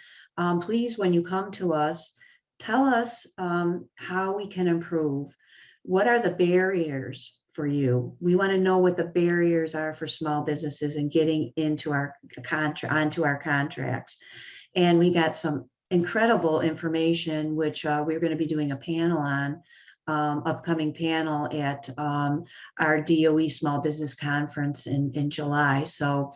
please, when you come to us, tell us how we can improve. What are the barriers for you? We want to know what the barriers are for small businesses and getting into onto our contracts. And we got some incredible information, which we're going to be doing a panel on, upcoming panel at our DOE Small Business Conference in July. So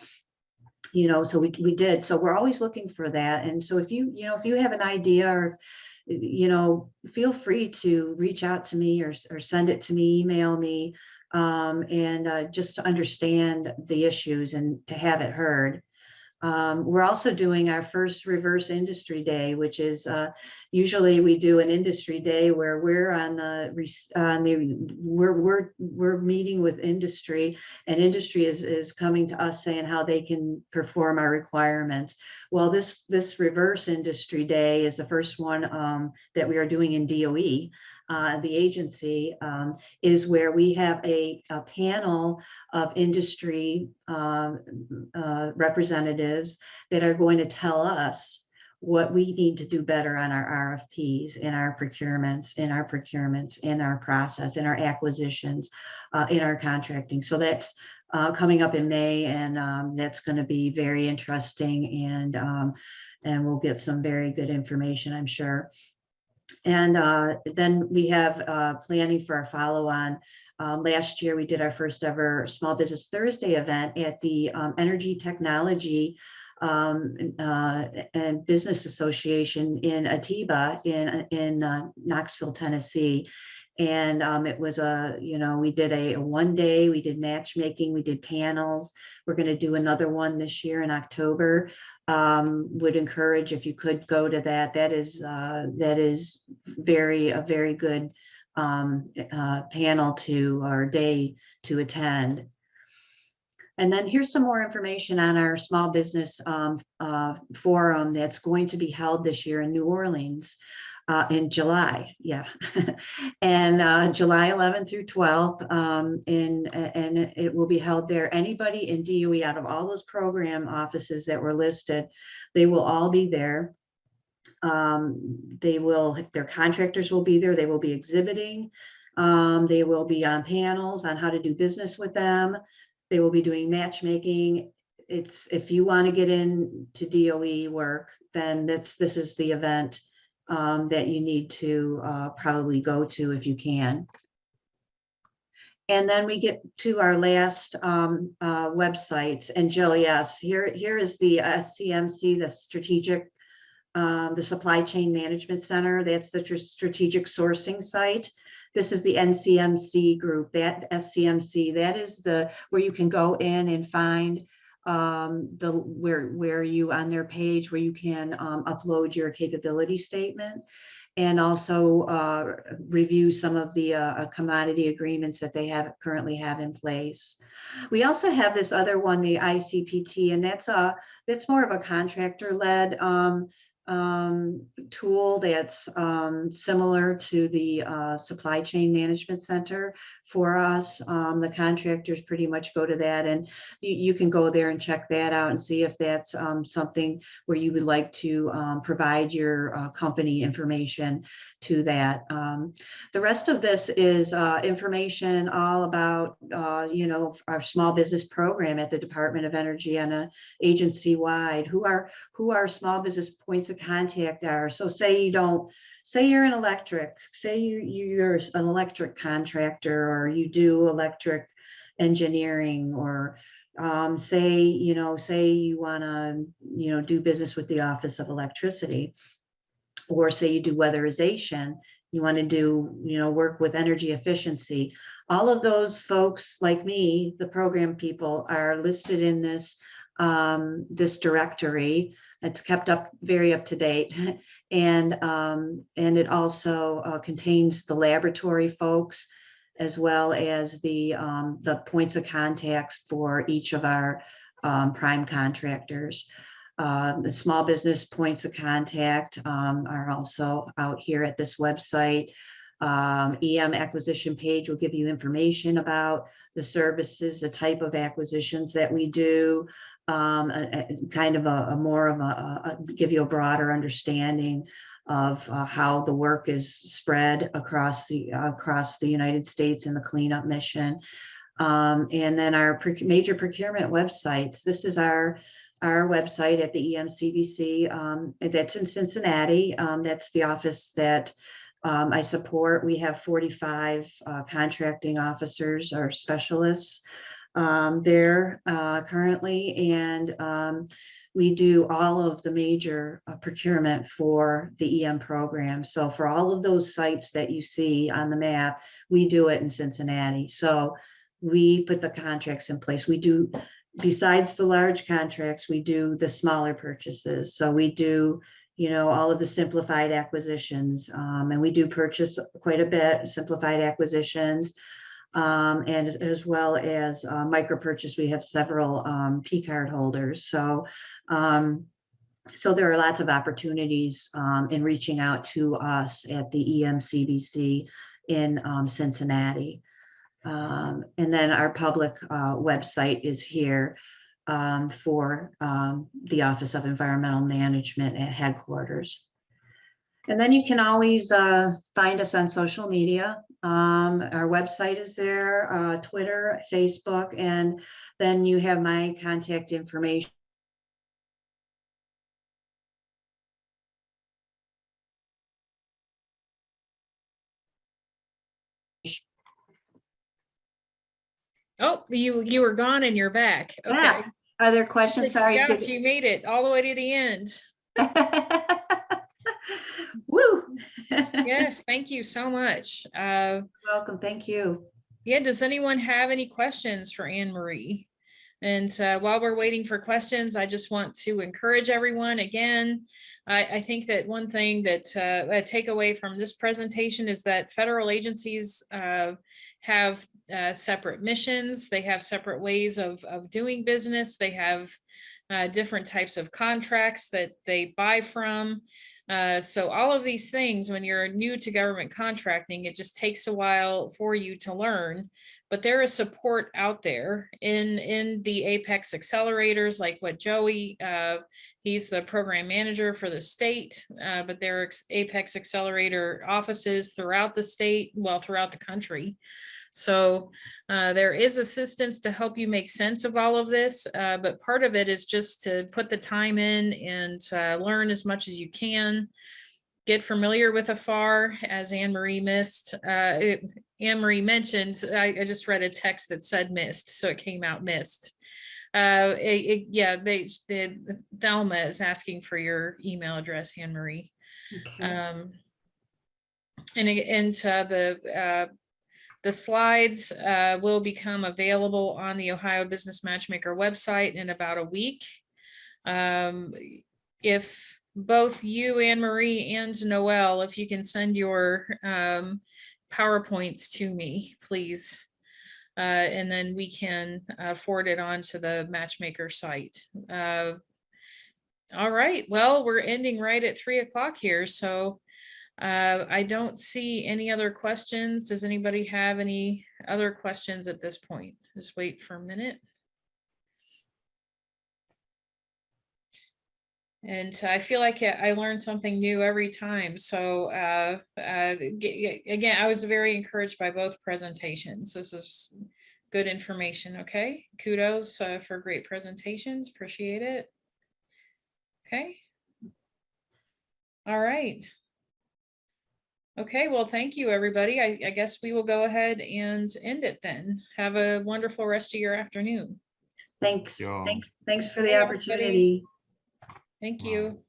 so we did. So we're always looking for that. And so if you have an idea, or feel free to reach out to me or send it to me, email me, and just to understand the issues and to have it heard. We're also doing our first reverse industry day, which is usually we do an industry day where we're we're meeting with industry, and industry is coming to us saying how they can perform our requirements. Well, this reverse industry day is the first one that we are doing in DOE. The agency is where we have a panel of industry representatives that are going to tell us what we need to do better on our RFPs, in our procurements, in our process, in our acquisitions, in our contracting. So that's coming up in May, and that's going to be very interesting, and we'll get some very good information, I'm sure. And then we have planning for our follow-on. Last year, we did our first ever Small Business Thursday event at the Energy Technology and Business Association in Atiba in Knoxville, Tennessee. And it was we did a 1 day, we did matchmaking, we did panels. We're going to do another one this year in October. Would encourage, if you could go to that. That is a very good panel or day to attend. And then here's some more information on our small business forum that's going to be held this year in New Orleans in July. Yeah. And July 11th through 12th. And it will be held there. Anybody in DOE out of all those program offices that were listed, they will all be there. Their contractors will be there. They will be exhibiting. They will be on panels on how to do business with them. They will be doing matchmaking. If you want to get into DOE work, then this is the event that you need to probably go to if you can. And then we get to our last websites. And Jill, yes, here is the SCMC, the Supply Chain Management Center. That's the strategic sourcing site. This is the NCMC group. That SCMC, that is where you can go in and find where you on their page where you can upload your capability statement, and also review some of the commodity agreements that they currently have in place. We also have this other one, the ICPT, and that's more of a contractor-led tool that's similar to the Supply Chain Management Center for us. The contractors pretty much go to that, and you can go there and check that out and see if that's something where you would like to provide your company information to that. The rest of this is information all about our small business program at the Department of Energy on a agency-wide. Who our small business points of contact are. So say you're an electric, say you're an electric contractor, or you do electric engineering, or say you want to do business with the Office of Electricity, or say you do weatherization, you want to do work with energy efficiency. All of those folks like me, the program people, are listed in this directory. It's kept very up to date, and it also contains the laboratory folks, as well as the points of contacts for each of our prime contractors. The small business points of contact are also out here at this website. EM acquisition page will give you information about the services, the type of acquisitions that we do, kind of give you a broader understanding of how the work is spread across the United States in the cleanup mission. And then our major procurement websites. This is our website at the EMCBC. That's in Cincinnati. That's the office that I support. We have 45 contracting officers or specialists there currently, and we do all of the major procurement for the EM program. So for all of those sites that you see on the map, we do it in Cincinnati. So we put the contracts in place. We do, besides the large contracts, we do the smaller purchases. So we do all of the simplified acquisitions, and we do purchase quite a bit, simplified acquisitions, and as well as micro purchase. We have several P card holders. So there are lots of opportunities in reaching out to us at the EMCBC in Cincinnati. And then our public website is here for the Office of Environmental Management at headquarters. And then you can always find us on social media. Our website is there, Twitter, Facebook, and then you have my contact information. Oh, you were gone and you're back. Okay. Yeah. Are there questions? Sorry. Yes, you made it all the way to the end. Woo. Yes, thank you so much. Welcome, thank you. Yeah, does anyone have any questions for Anne Marie? And while we're waiting for questions, I just want to encourage everyone again. I think that one thing that a takeaway from this presentation is that federal agencies have separate missions. They have separate ways of doing business. They have different types of contracts that they buy from. So all of these things, when you're new to government contracting, it just takes a while for you to learn. But there is support out there in the Apex accelerators, like what Joey, he's the program manager for the state, but there are Apex accelerator offices throughout the state, well, throughout the country. So there is assistance to help you make sense of all of this, but part of it is just to put the time in and learn as much as you can. Get familiar with AFAR, as Anne Marie Anne Marie mentioned. I just read a text that said missed, so it came out missed. Yeah, Thelma is asking for your email address, Anne Marie. Okay. The slides will become available on the Ohio Business Matchmaker website in about a week. If both you, Anne Marie, and Noelle, if you can send your PowerPoints to me, please. And then we can forward it on to the Matchmaker site. All right, well, we're ending right at 3 o'clock here, so I don't see any other questions. Does anybody have any other questions at this point? Just wait for a minute. And I feel like I learn something new every time. So again, I was very encouraged by both presentations. This is good information. Okay, kudos for great presentations. Appreciate it. Okay. All right. Okay, well, thank you, everybody. I guess we will go ahead and end it then. Have a wonderful rest of your afternoon. Thanks. Yeah. Thanks for the Hey, everybody. opportunity. Thank Wow. you.